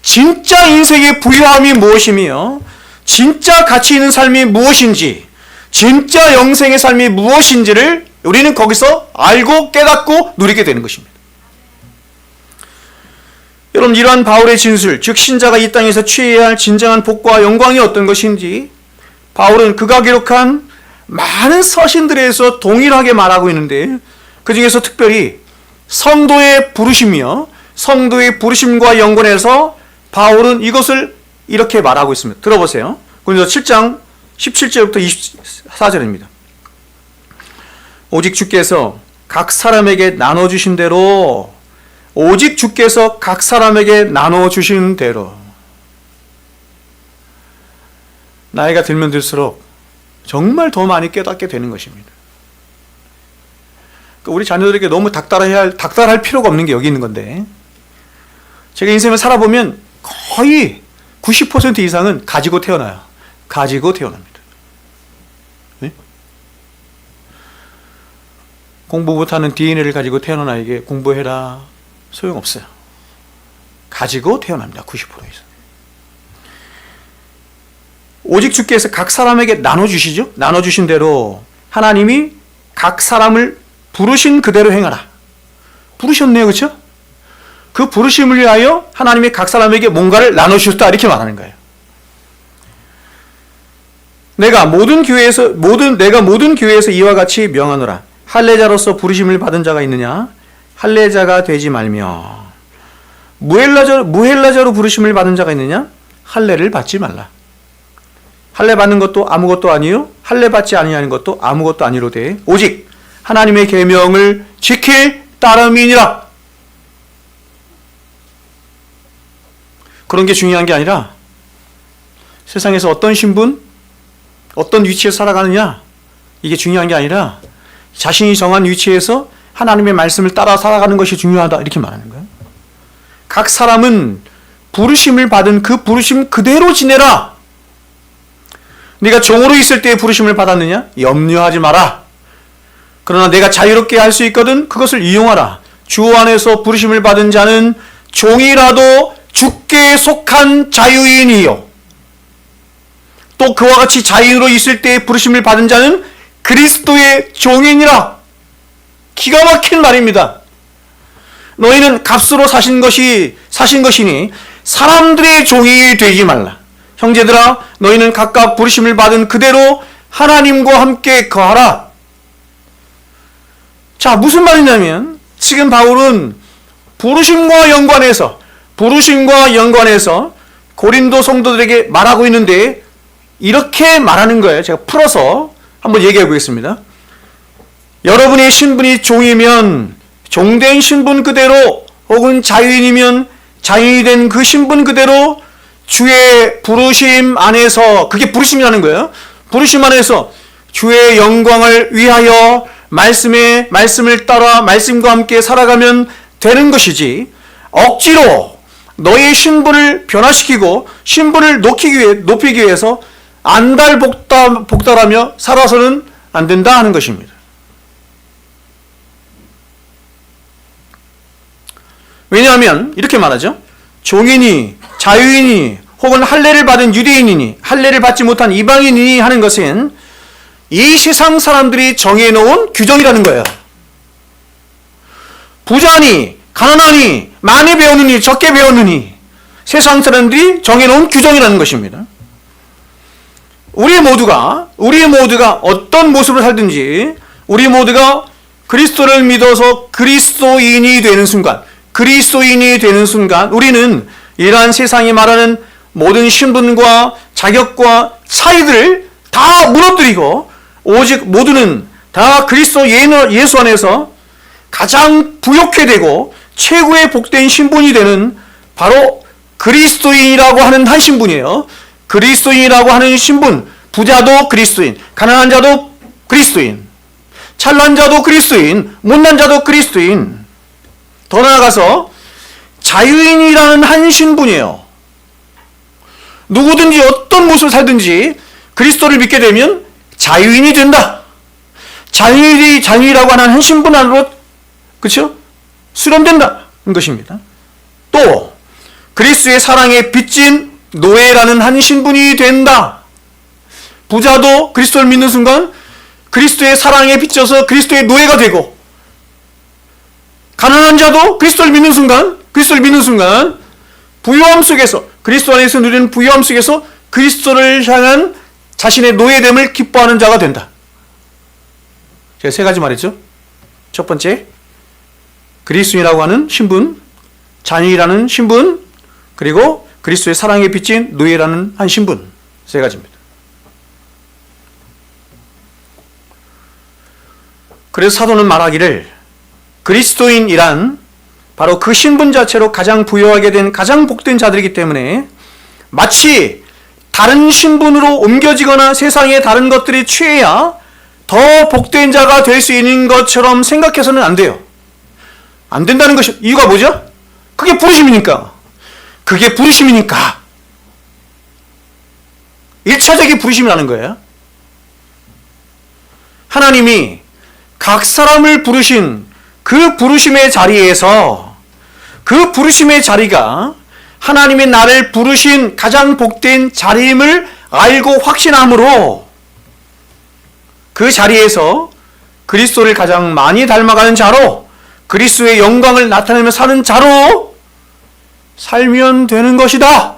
진짜 인생의 부유함이 무엇이며 진짜 가치 있는 삶이 무엇인지 진짜 영생의 삶이 무엇인지를 우리는 거기서 알고 깨닫고 누리게 되는 것입니다. 여러분, 이러한 바울의 진술, 즉 신자가 이 땅에서 취해야 할 진정한 복과 영광이 어떤 것인지 바울은 그가 기록한 많은 서신들에서 동일하게 말하고 있는데, 그 중에서 특별히 성도의 부르심이요, 성도의 부르심과 연관해서 바울은 이것을 이렇게 말하고 있습니다. 들어보세요. 고린도서 7장 17절부터 24절입니다. 오직 주께서 각 사람에게 나눠주신 대로, 오직 주께서 각 사람에게 나눠주신 대로. 나이가 들면 들수록 정말 더 많이 깨닫게 되는 것입니다. 우리 자녀들에게 너무 닥달할 필요가 없는 게 여기 있는 건데, 제가 인생을 살아보면 거의 90% 이상은 가지고 태어나요. 가지고 태어납니다. 네? 공부 못하는 DNA를 가지고 태어난 아이에게 공부해라, 소용없어요. 가지고 태어납니다. 90% 이상. 오직 주께서 각 사람에게 나눠주시죠. 나눠주신 대로 하나님이 각 사람을 부르신 그대로 행하라. 부르셨네요. 그렇죠? 그 부르심을 위하여 하나님이 각 사람에게 뭔가를 나눠주셨다, 이렇게 말하는 거예요. 내가 모든 교회에서 이와 같이 명하노라. 할례자로서 부르심을 받은 자가 있느냐? 할례자가 되지 말며. 무헬라자로 부르심을 받은 자가 있느냐? 할례를 받지 말라. 할례 받는 것도 아무것도 아니요, 할례 받지 아니하는 것도 아무것도 아니로되 오직 하나님의 계명을 지킬 따름이니라. 그런 게 중요한 게 아니라 세상에서 어떤 신분, 어떤 위치에서 살아가느냐, 이게 중요한 게 아니라 자신이 정한 위치에서 하나님의 말씀을 따라 살아가는 것이 중요하다, 이렇게 말하는 거예요. 각 사람은 부르심을 받은 그 부르심 그대로 지내라. 네가 종으로 있을 때의 부르심을 받았느냐? 염려하지 마라. 그러나 내가 자유롭게 할 수 있거든 그것을 이용하라. 주 안에서 부르심을 받은 자는 종이라도 주께 속한 자유인이요, 또 그와 같이 자유로 있을 때의 부르심을 받은 자는 그리스도의 종이니라. 기가 막힌 말입니다. 너희는 값으로 사신 것이니 사람들의 종이 되지 말라. 형제들아, 너희는 각각 부르심을 받은 그대로 하나님과 함께 거하라. 자, 무슨 말이냐면 지금 바울은 부르심과 연관해서 고린도 성도들에게 말하고 있는데, 이렇게 말하는 거예요. 제가 풀어서 한번 얘기해 보겠습니다. 여러분의 신분이 종이면 종된 신분 그대로, 혹은 자유인이면 자유인이 된 그 신분 그대로 주의 부르심 안에서, 그게 부르심이라는 거예요. 부르심 안에서 주의 영광을 위하여 말씀을 따라 말씀과 함께 살아가면 되는 것이지, 억지로 너의 신분을 변화시키고 신분을 높이기 위해서 안달복달하며 살아서는 안 된다 하는 것입니다. 왜냐하면 이렇게 말하죠. 종이니 자유인이 혹은 할례를 받은 유대인이니 할례를 받지 못한 이방인이니 하는 것은 이 세상 사람들이 정해놓은 규정이라는 거예요. 부자니 가난하니 많이 배웠느니 적게 배웠느니 세상 사람들이 정해놓은 규정이라는 것입니다. 우리 모두가 어떤 모습을 살든지, 우리 모두가 그리스도를 믿어서 그리스도인이 되는 순간 우리는 이러한 세상이 말하는 모든 신분과 자격과 차이들을 다 무너뜨리고, 오직 모두는 다 그리스도 예수 안에서 가장 부욕해 되고 최고의 복된 신분이 되는 바로 그리스도인이라고 하는 한 신분이에요. 그리스도인이라고 하는 신분, 부자도 그리스도인, 가난한 자도 그리스도인, 찬란 자도 그리스도인, 못난 자도 그리스도인. 더 나아가서 자유인이라는 한 신분이에요. 누구든지 어떤 모습을 살든지 그리스도를 믿게 되면 자유인이 된다. 자유인이라고 하는 한 신분 안으로, 그렇죠? 수렴된다는 것입니다. 또 그리스도의 사랑에 빚진 노예라는 한 신분이 된다. 부자도 그리스도를 믿는 순간 그리스도의 사랑에 빚져서 그리스도의 노예가 되고, 가난한 자도 그리스도를 믿는 순간 부요함 속에서, 그리스도 안에서 누리는 부요함 속에서 그리스도를 향한 자신의 노예됨을 기뻐하는 자가 된다. 제가 세 가지 말했죠. 첫 번째, 그리스도인이라고 하는 신분, 자녀이라는 신분, 그리고 그리스도의 사랑에 비친 노예라는 한 신분. 세 가지입니다. 그래서 사도는 말하기를 그리스도인이란 바로 그 신분 자체로 가장 부여하게 된 가장 복된 자들이기 때문에 마치 다른 신분으로 옮겨지거나 세상의 다른 것들이 취해야 더 복된 자가 될 수 있는 것처럼 생각해서는 안 돼요. 안 된다는 것이 이유가 뭐죠? 그게 부르심이니까. 그게 부르심이니까. 1차적인 부르심이라는 거예요. 하나님이 각 사람을 부르신 그 부르심의 자리에서 그 부르심의 자리가 하나님이 나를 부르신 가장 복된 자리임을 알고 확신함으로 그 자리에서 그리스도를 가장 많이 닮아가는 자로 그리스도의 영광을 나타내며 사는 자로 살면 되는 것이다.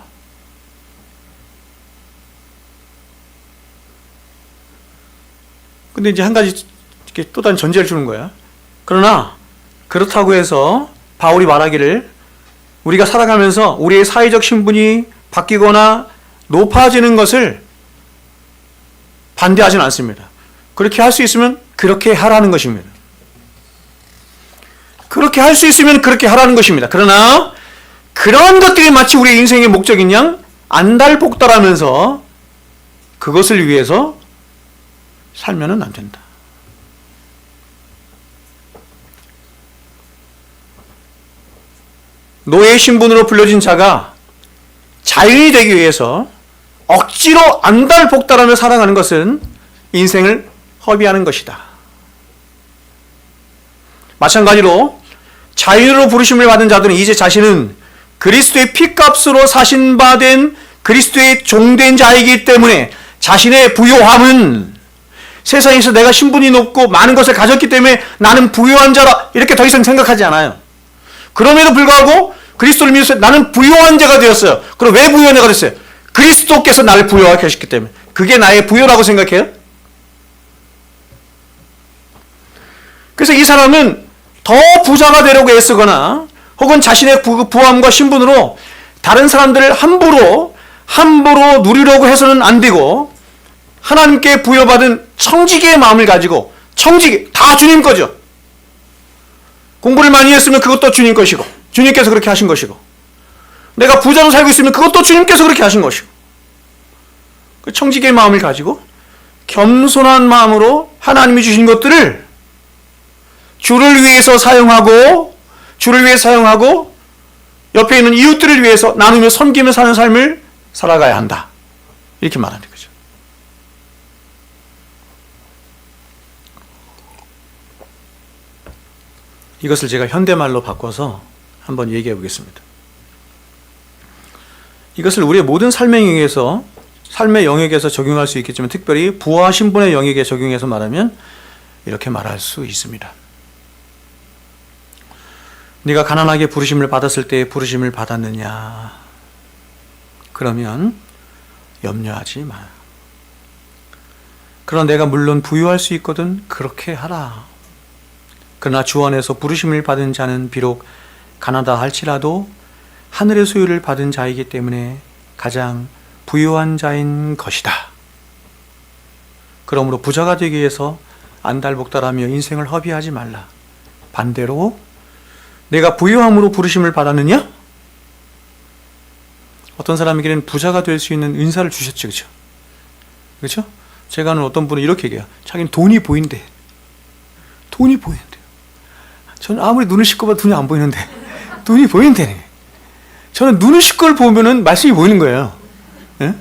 근데 이제 한 가지 또 다른 전제를 주는 거야. 그러나 그렇다고 해서 바울이 말하기를 우리가 살아가면서 우리의 사회적 신분이 바뀌거나 높아지는 것을 반대하지는 않습니다. 그렇게 할 수 있으면 그렇게 하라는 것입니다. 그렇게 할 수 있으면 그렇게 하라는 것입니다. 그러나 그런 것들이 마치 우리의 인생의 목적인 양 안달복달하면서 그것을 위해서 살면은 안 된다. 노예 신분으로 불려진 자가 자유인이 되기 위해서 억지로 안달복달하며 살아가는 것은 인생을 허비하는 것이다. 마찬가지로 자유인으로 부르심을 받은 자들은 이제 자신은 그리스도의 피값으로 사신받은 그리스도의 종된 자이기 때문에 자신의 부요함은 세상에서 내가 신분이 높고 많은 것을 가졌기 때문에 나는 부요한 자라 이렇게 더 이상 생각하지 않아요. 그럼에도 불구하고 그리스도를 믿어서 나는 부요한 자가 되었어요. 그럼 왜 부요한 자가 됐어요? 그리스도께서 나를 부요하게 하셨기 때문에. 그게 나의 부요라고 생각해요? 그래서 이 사람은 더 부자가 되려고 애쓰거나 혹은 자신의 부함과 신분으로 다른 사람들을 함부로 누리려고 해서는 안 되고 하나님께 부여받은 청지기의 마음을 가지고 청지기 다 주님 거죠. 공부를 많이 했으면 그것도 주님 것이고 주님께서 그렇게 하신 것이고 내가 부자로 살고 있으면 그것도 주님께서 그렇게 하신 것이고 그 청지기의 마음을 가지고 겸손한 마음으로 하나님이 주신 것들을 주를 위해서 사용하고 옆에 있는 이웃들을 위해서 나누며 섬기며 사는 삶을 살아가야 한다. 이렇게 말하는 거죠. 이것을 제가 현대말로 바꿔서 한번 얘기해 보겠습니다. 이것을 우리의 모든 삶의 영역에서 적용할 수 있겠지만 특별히 부와 신분의 영역에 적용해서 말하면 이렇게 말할 수 있습니다. 네가 가난하게 부르심을 받았을 때 부르심을 받았느냐? 그러면 염려하지 마. 그러나 내가 물론 부유할 수 있거든 그렇게 하라. 그러나 주 안에서 부르심을 받은 자는 비록 가난하다 할지라도 하늘의 소유를 받은 자이기 때문에 가장 부유한 자인 것이다. 그러므로 부자가 되기 위해서 안달복달하며 인생을 허비하지 말라. 반대로 내가 부유함으로 부르심을 받았느냐? 어떤 사람에게는 부자가 될 수 있는 은사를 주셨죠. 그렇죠? 그렇죠? 제가 아는 어떤 분은 이렇게 얘기해요. 자기는 돈이 보인대. 돈이 보인대. 저는 아무리 눈을 씻고 봐도 돈이 안 보이는데 돈이 보인대. 저는 눈을 씻고 보면은 말씀이 보이는 거예요. 예?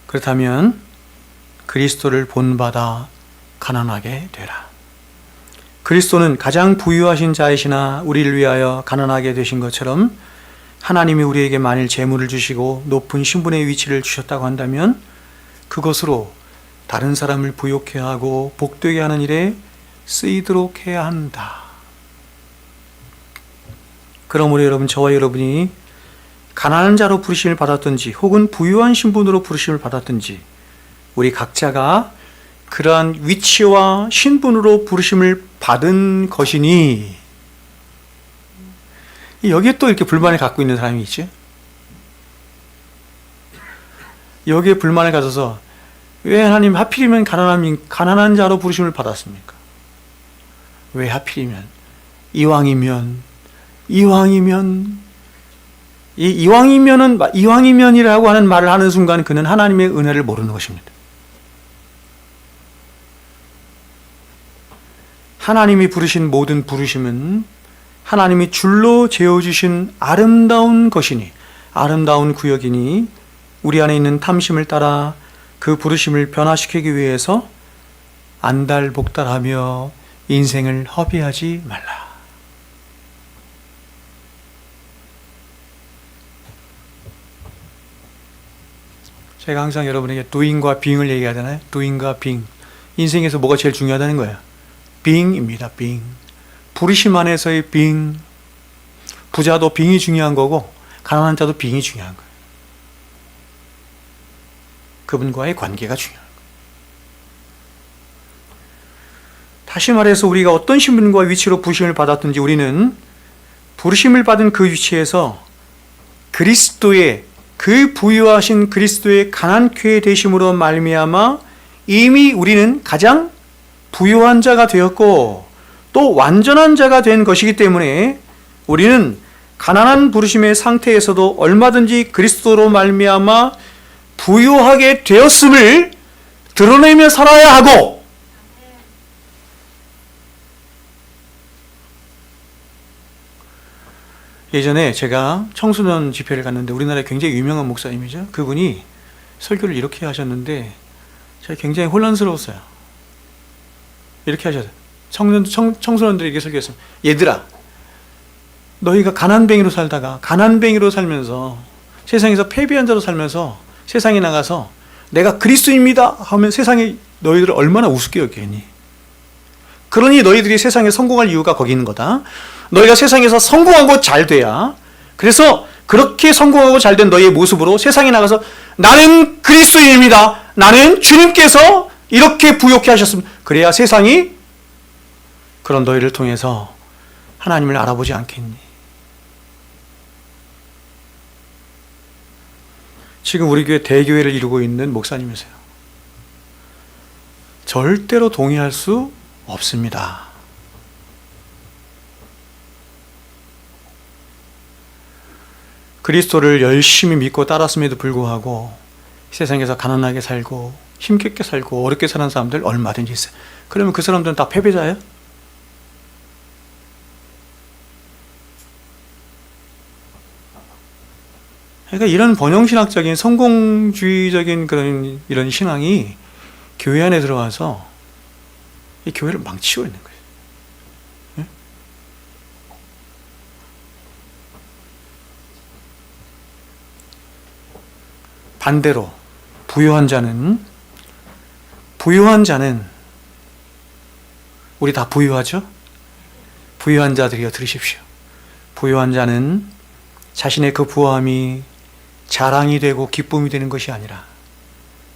그렇다면 그리스도를 본받아 가난하게 되라. 그리스도는 가장 부유하신 자이시나 우리를 위하여 가난하게 되신 것처럼 하나님이 우리에게 만일 재물을 주시고 높은 신분의 위치를 주셨다고 한다면 그것으로 다른 사람을 부욕해 하고 복되게 하는 일에 쓰이도록 해야 한다. 그러므로 여러분, 저와 여러분이 가난한 자로 부르심을 받았든지 혹은 부유한 신분으로 부르심을 받았든지 우리 각자가 그러한 위치와 신분으로 부르심을 받은 것이니, 여기에 또 이렇게 불만을 갖고 있는 사람이 있죠. 여기에 불만을 가져서 왜 하나님 하필이면 가난한 자로 부르심을 받았습니까? 왜 하필이면? 이왕이면이라고 하는 말을 하는 순간 그는 하나님의 은혜를 모르는 것입니다. 하나님이 부르신 모든 부르심은 하나님이 줄로 재어주신 아름다운 것이니, 아름다운 구역이니, 우리 안에 있는 탐심을 따라 그 부르심을 변화시키기 위해서 안달복달하며 인생을 허비하지 말라. 제가 항상 여러분에게 doing과 being을 얘기하잖아요. doing과 being. 인생에서 뭐가 제일 중요하다는 거예요? being입니다. being. 부르심 안에서의 being. 부자도 being이 중요한 거고 가난한 자도 being이 중요한 거예요. 그분과의 관계가 중요한 거예요. 다시 말해서 우리가 어떤 신분과 위치로 부르심을 받았든지 우리는 부르심을 받은 그 위치에서 그리스도의, 그 부유하신 그리스도의 가난케 되심으로 말미암아 이미 우리는 가장 부유한 자가 되었고 또 완전한 자가 된 것이기 때문에 우리는 가난한 부르심의 상태에서도 얼마든지 그리스도로 말미암아 부유하게 되었음을 드러내며 살아야 하고, 예전에 제가 청소년 집회를 갔는데 우리나라에 굉장히 유명한 목사님이죠. 그분이 설교를 이렇게 하셨는데 제가 굉장히 혼란스러웠어요. 이렇게 하셨어요. 청소년들에게 설교했습니다. 얘들아, 너희가 가난뱅이로 살면서 세상에서 패배한 자로 살면서 세상에 나가서 내가 그리스도입니다 하면 세상이 너희들을 얼마나 우습게 여기겠니? 그러니 너희들이 세상에 성공할 이유가 거기 있는 거다. 너희가 세상에서 성공하고 잘 돼야, 그래서 그렇게 성공하고 잘 된 너희의 모습으로 세상에 나가서 나는 그리스도인입니다, 나는 주님께서 이렇게 부욕해 하셨습니다, 그래야 세상이 그런 너희를 통해서 하나님을 알아보지 않겠니? 지금 우리 교회 대교회를 이루고 있는 목사님이세요. 절대로 동의할 수 없습니다. 그리스도를 열심히 믿고 따랐음에도 불구하고 세상에서 가난하게 살고 힘겹게 살고 어렵게 사는 사람들 얼마든지 있어요. 그러면 그 사람들은 다 패배자예요? 그러니까 이런 번영신학적인 성공주의적인 그런 이런 신앙이 교회 안에 들어와서 이 교회를 망치고 있는 거예요. 네? 반대로 부유한 자는 우리 다 부유하죠? 부유한 자들이여 들으십시오. 부유한 자는 자신의 그 부함이 자랑이 되고 기쁨이 되는 것이 아니라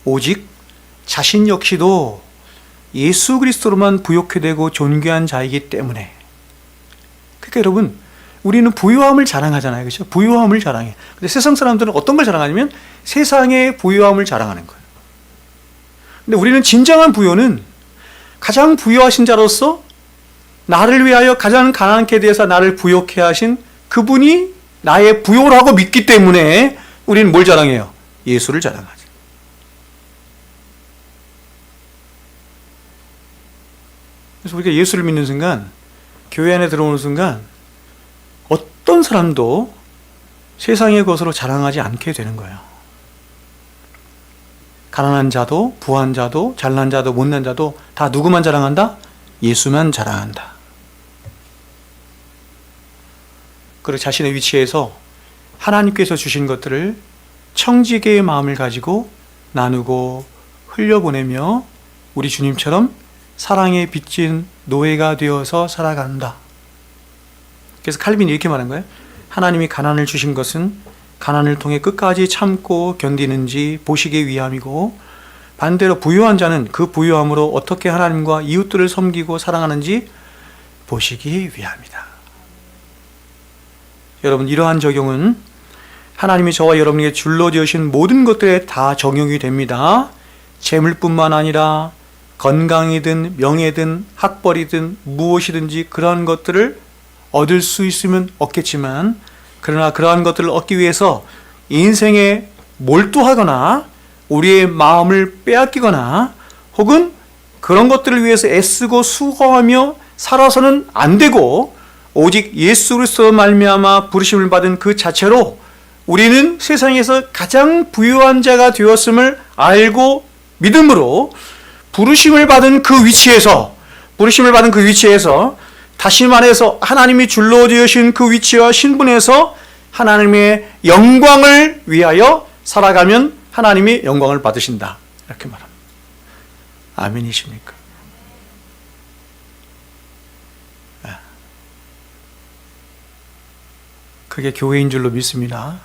오직 자신 역시도 예수 그리스도로만 부욕해 되고 존귀한 자이기 때문에. 그러니까 여러분, 우리는 부유함을 자랑하잖아요. 그렇죠? 부유함을 자랑해. 근데 세상 사람들은 어떤 걸 자랑하냐면 세상의 부유함을 자랑하는 거예요. 근데 우리는 진정한 부유는 가장 부유하신 자로서 나를 위하여 가장 가난케 되어서 나를 부욕해 하신 그분이 나의 부요라고 믿기 때문에 우리는 뭘 자랑해요? 예수를 자랑하죠. 그래서 우리가 예수를 믿는 순간, 교회 안에 들어오는 순간 어떤 사람도 세상의 것으로 자랑하지 않게 되는 거예요. 가난한 자도 부한 자도 잘난 자도 못난 자도 다 누구만 자랑한다? 예수만 자랑한다. 그리고 자신의 위치에서 하나님께서 주신 것들을 청지기의 마음을 가지고 나누고 흘려보내며 우리 주님처럼 사랑에 빚진 노예가 되어서 살아간다. 그래서 칼빈이 이렇게 말한 거예요. 하나님이 가난을 주신 것은 가난을 통해 끝까지 참고 견디는지 보시기 위함이고, 반대로 부유한 자는 그 부유함으로 어떻게 하나님과 이웃들을 섬기고 사랑하는지 보시기 위함이다. 여러분, 이러한 적용은 하나님이 저와 여러분에게 줄로 지으신 모든 것들에 다 적용이 됩니다. 재물뿐만 아니라 건강이든 명예든 학벌이든 무엇이든지 그러한 것들을 얻을 수 있으면 얻겠지만, 그러나 그러한 것들을 얻기 위해서 인생에 몰두하거나 우리의 마음을 빼앗기거나 혹은 그런 것들을 위해서 애쓰고 수고하며 살아서는 안 되고, 오직 예수 그리스도로 말미암아 부르심을 받은 그 자체로 우리는 세상에서 가장 부유한 자가 되었음을 알고 믿음으로 부르심을 받은 그 위치에서 다시 말해서 하나님이 줄로 지으신 그 위치와 신분에서 하나님의 영광을 위하여 살아가면 하나님이 영광을 받으신다, 이렇게 말합니다. 아멘이십니까? 그게 교회인 줄로 믿습니다.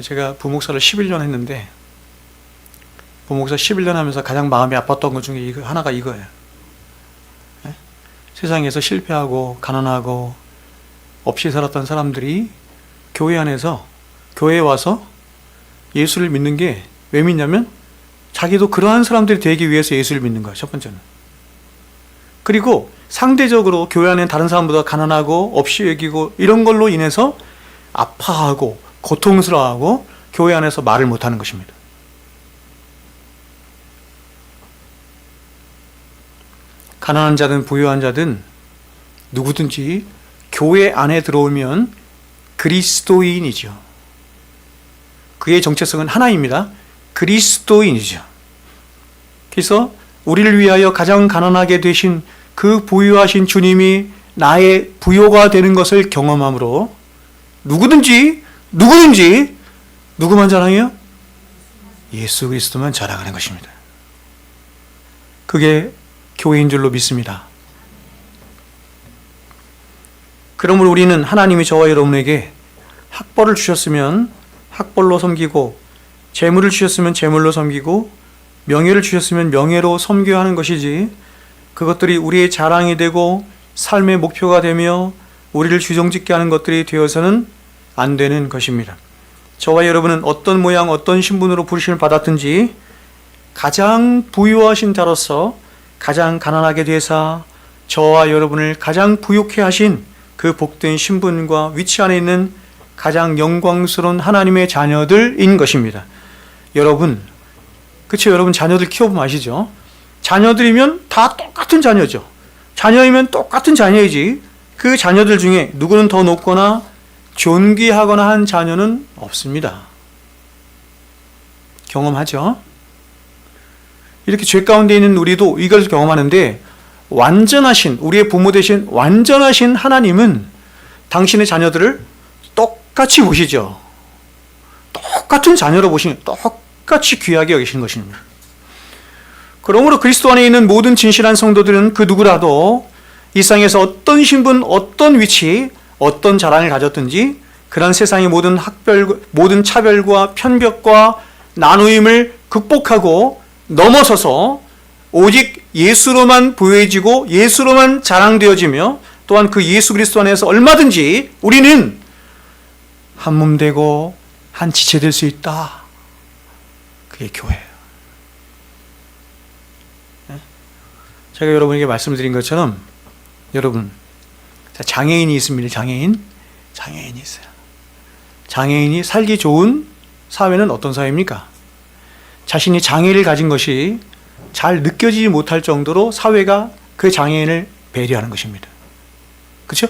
제가 부목사를 11년 했는데, 부목사 11년 하면서 가장 마음이 아팠던 것 중에 하나가 이거예요. 세상에서 실패하고 가난하고 없이 살았던 사람들이 교회 안에서, 교회에 와서 예수를 믿는 게 왜 믿냐면 자기도 그러한 사람들이 되기 위해서 예수를 믿는 거예요, 첫 번째는. 그리고 상대적으로 교회 안에 다른 사람보다 가난하고 없이 여기고 이런 걸로 인해서 아파하고 고통스러워하고 교회 안에서 말을 못하는 것입니다. 가난한 자든 부유한 자든 누구든지 교회 안에 들어오면 그리스도인이죠. 그의 정체성은 하나입니다. 그리스도인이죠. 그래서 우리를 위하여 가장 가난하게 되신 그 부유하신 주님이 나의 부요가 되는 것을 경험함으로 누구든지 누구만 자랑해요? 예수 그리스도만 자랑하는 것입니다. 그게 교회인 줄로 믿습니다. 그러므로 우리는 하나님이 저와 여러분에게 학벌을 주셨으면 학벌로 섬기고, 재물을 주셨으면 재물로 섬기고, 명예를 주셨으면 명예로 섬겨야 하는 것이지, 그것들이 우리의 자랑이 되고 삶의 목표가 되며 우리를 주종짓게 하는 것들이 되어서는 안 되는 것입니다. 저와 여러분은 어떤 모양 어떤 신분으로 부르심을 받았든지 가장 부유하신 자로서 가장 가난하게 되사 저와 여러분을 가장 부유케 하신 그 복된 신분과 위치 안에 있는 가장 영광스러운 하나님의 자녀들인 것입니다. 여러분, 그렇죠? 여러분 자녀들 키워보면 아시죠? 자녀들이면 다 똑같은 자녀죠. 자녀이면 똑같은 자녀이지, 그 자녀들 중에 누구는 더 높거나 존귀하거나 한 자녀는 없습니다. 경험하죠? 이렇게 죄 가운데 있는 우리도 이걸 경험하는데, 우리의 부모 되신 완전하신 하나님은 당신의 자녀들을 똑같이 보시죠. 똑같은 자녀로 보시는, 똑같이 귀하게 여기시는 것입니다. 그러므로 그리스도 안에 있는 모든 진실한 성도들은 그 누구라도 이 세상에서 어떤 신분, 어떤 위치, 어떤 자랑을 가졌든지 그런 세상의 모든 차별과 편벽과 나누임을 극복하고 넘어서서 오직 예수로만 부유해지고 예수로만 자랑되어지며, 또한 그 예수 그리스도 안에서 얼마든지 우리는 한 몸 되고 한 지체 될 수 있다. 그게 교회예요. 제가 여러분에게 말씀드린 것처럼, 여러분, 장애인이 있습니다. 장애인이 있어요. 장애인이 살기 좋은 사회는 어떤 사회입니까? 자신이 장애를 가진 것이 잘 느껴지지 못할 정도로 사회가 그 장애인을 배려하는 것입니다. 그렇죠?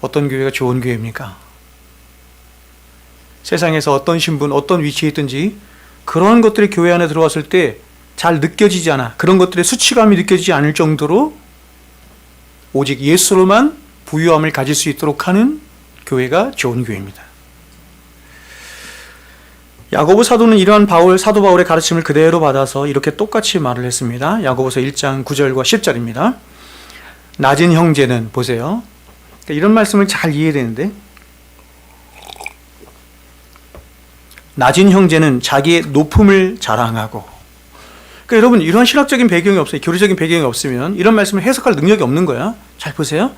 어떤 교회가 좋은 교회입니까? 세상에서 어떤 신분, 어떤 위치에 있든지 그런 것들이 교회 안에 들어왔을 때 잘 느껴지지 않아, 그런 것들의 수치감이 느껴지지 않을 정도로 오직 예수로만 부유함을 가질 수 있도록 하는 교회가 좋은 교회입니다. 야고보 사도는 이러한 사도 바울의 가르침을 그대로 받아서 이렇게 똑같이 말을 했습니다. 야고보서 1장 9절과 10절입니다. 낮은 형제는 보세요. 그러니까 이런 말씀을 잘 이해해야 되는데, 낮은 형제는 자기의 높음을 자랑하고. 그러니까 여러분, 이런 신학적인 배경이 없어요. 교리적인 배경이 없으면 이런 말씀을 해석할 능력이 없는 거야. 잘 보세요.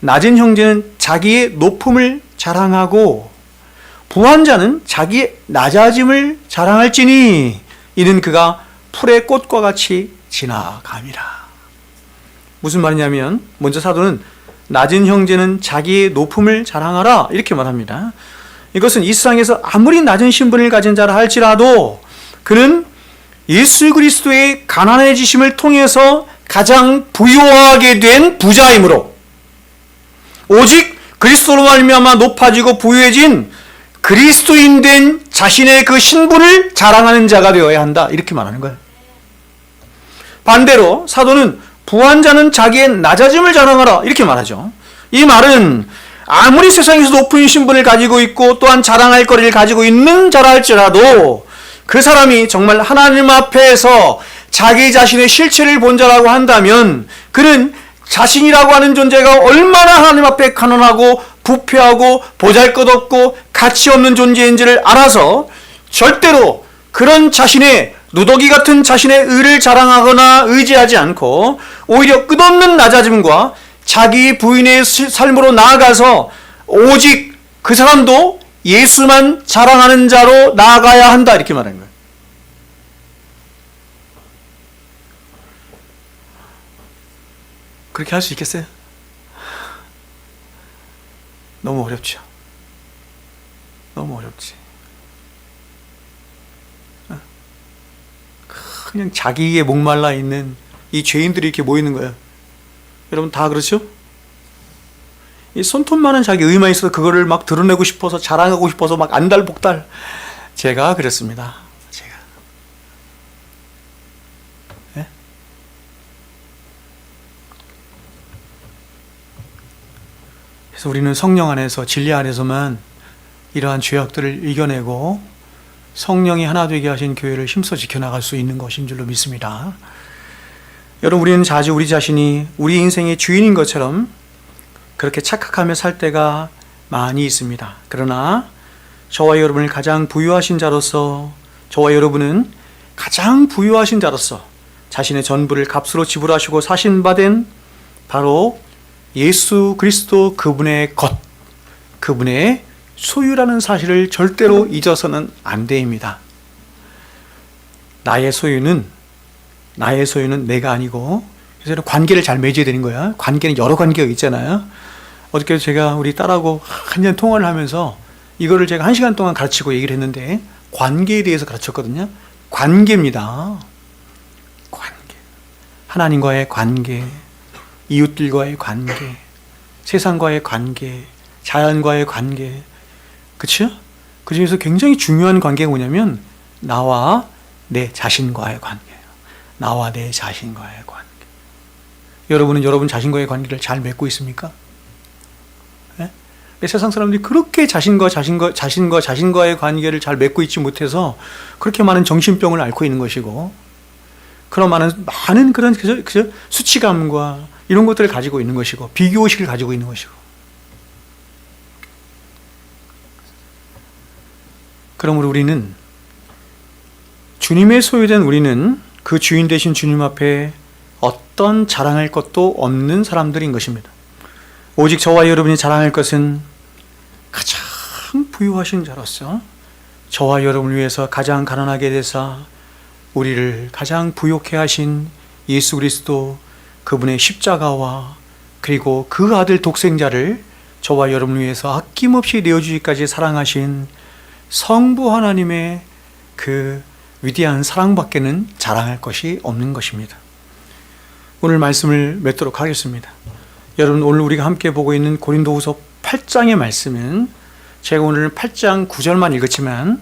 낮은 형제는 자기의 높음을 자랑하고 부한 자는 자기의 낮아짐을 자랑할지니 이는 그가 풀의 꽃과 같이 지나감이라. 무슨 말이냐면, 먼저 사도는 낮은 형제는 자기의 높음을 자랑하라 이렇게 말합니다. 이것은 이 세상에서 아무리 낮은 신분을 가진 자라 할지라도 그는 예수 그리스도의 가난해지심을 통해서 가장 부유하게 된 부자이므로 오직 그리스도로 말미암아 높아지고 부유해진 그리스도인 된 자신의 그 신분을 자랑하는 자가 되어야 한다 이렇게 말하는 거예요. 반대로 사도는 부한 자는 자기의 낮아짐을 자랑하라 이렇게 말하죠. 이 말은 아무리 세상에서 높은 신분을 가지고 있고 또한 자랑할 거리를 가지고 있는 자라 할지라도 그 사람이 정말 하나님 앞에서 자기 자신의 실체를 본 자라고 한다면 그는 자신이라고 하는 존재가 얼마나 하나님 앞에 가난하고 부패하고 보잘것없고 가치 없는 존재인지를 알아서 절대로 그런 자신의 누더기 같은 자신의 의를 자랑하거나 의지하지 않고 오히려 끝없는 낮아짐과 자기 부인의 삶으로 나아가서 오직 그 사람도 예수만 자랑하는 자로 나아가야 한다 이렇게 말하는 거예요. 그렇게 할 수 있겠어요? 너무 어렵죠. 너무 어렵지. 그냥 자기에 목말라 있는 이 죄인들이 이렇게 모이는 거예요. 여러분 다 그렇죠? 이 손톱 많은 자기 의만 있어서 그거를 막 드러내고 싶어서 자랑하고 싶어서 막 안달복달. 제가 그랬습니다. 제가. 네? 그래서 우리는 성령 안에서 진리 안에서만 이러한 죄악들을 이겨내고 성령이 하나 되게 하신 교회를 힘써 지켜나갈 수 있는 것인 줄로 믿습니다. 여러분 우리는 자주 우리 자신이 우리 인생의 주인인 것처럼 그렇게 착각하며 살 때가 많이 있습니다. 그러나 저와 여러분을 가장 부유하신 자로서 저와 여러분은 가장 부유하신 자로서 자신의 전부를 값으로 지불하시고 사신 바 된 바로 예수 그리스도 그분의 것, 그분의 소유라는 사실을 절대로 잊어서는 안 됩니다. 나의 소유는 내가 아니고, 그래서 관계를 잘 맺어야 되는 거야. 관계는 여러 관계가 있잖아요. 어저께 제가 우리 딸하고 한참 통화를 하면서 이거를 제가 1시간 동안 가르치고 얘기를 했는데 관계에 대해서 가르쳤거든요. 관계입니다. 관계. 하나님과의 관계, 이웃들과의 관계, 세상과의 관계, 자연과의 관계. 그렇죠? 그 중에서 굉장히 중요한 관계가 뭐냐면 나와 내 자신과의 관계예요. 나와 내 자신과의 관계. 여러분은 여러분 자신과의 관계를 잘 맺고 있습니까? 네? 세상 사람들이 그렇게 자신과의 관계를 잘 맺고 있지 못해서 그렇게 많은 정신병을 앓고 있는 것이고, 그런 많은 그런 수치감과 이런 것들을 가지고 있는 것이고, 비교의식을 가지고 있는 것이고. 그러므로 우리는 주님의 소유된 우리는 그 주인 되신 주님 앞에 어떤 자랑할 것도 없는 사람들인 것입니다. 오직 저와 여러분이 자랑할 것은 가장 부유하신 자로서 저와 여러분을 위해서 가장 가난하게 되사 우리를 가장 부욕해 하신 예수 그리스도 그분의 십자가와 그리고 그 아들 독생자를 저와 여러분을 위해서 아낌없이 내어주기까지 사랑하신 성부 하나님의 그 위대한 사랑밖에는 자랑할 것이 없는 것입니다. 오늘 말씀을 맺도록 하겠습니다. 여러분 오늘 우리가 함께 보고 있는 고린도후서 8장의 말씀은 제가 오늘 8장 9절만 읽었지만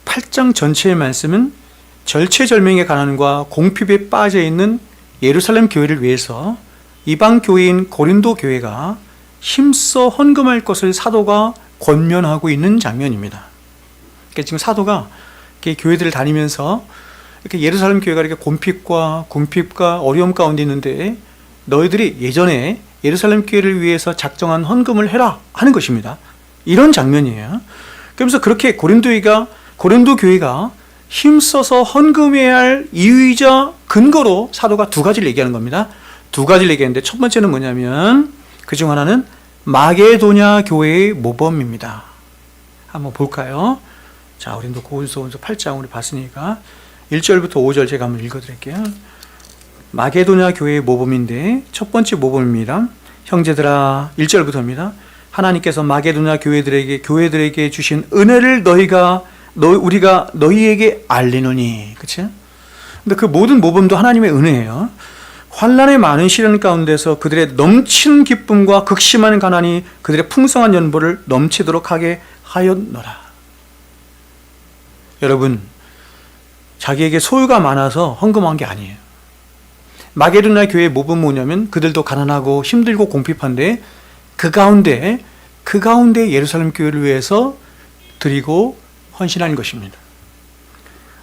8장 전체의 말씀은 절체절명의 가난과 공핍에 빠져 있는 예루살렘 교회를 위해서 이방 교회인 고린도 교회가 힘써 헌금할 것을 사도가 권면하고 있는 장면입니다. 그러니까 지금 사도가 이렇게 교회들을 다니면서 이렇게 예루살렘 교회가 이렇게 곰핍과 어려움 가운데 있는데 너희들이 예전에 예루살렘 교회를 위해서 작정한 헌금을 해라 하는 것입니다. 이런 장면이에요. 그러면서 그렇게 고린도 교회가 힘써서 헌금해야 할 이유이자 근거로 사도가 두 가지를 얘기하는 겁니다. 두 가지를 얘기했는데 첫 번째는 뭐냐면 그중 하나는 마게도냐 교회의 모범입니다. 한번 볼까요? 자, 우리도 고린도후서 8장 우리 봤으니까 1절부터 5절 제가 한번 읽어드릴게요. 마게도냐 교회의 모범인데 첫 번째 모범입니다. 형제들아, 1절부터입니다. 하나님께서 마게도냐 교회들에게 주신 은혜를 우리가 너희에게 알리노니. 그치? 근데 그 모든 모범도 하나님의 은혜예요. 환난의 많은 시련 가운데서 그들의 넘치는 기쁨과 극심한 가난이 그들의 풍성한 연보를 넘치도록 하게 하였노라. 여러분, 자기에게 소유가 많아서 헌금한 게 아니에요. 마게도냐 교회의 모범은 뭐냐면 그들도 가난하고 힘들고 공핍한데 그 가운데 예루살렘 교회를 위해서 드리고 헌신한 것입니다.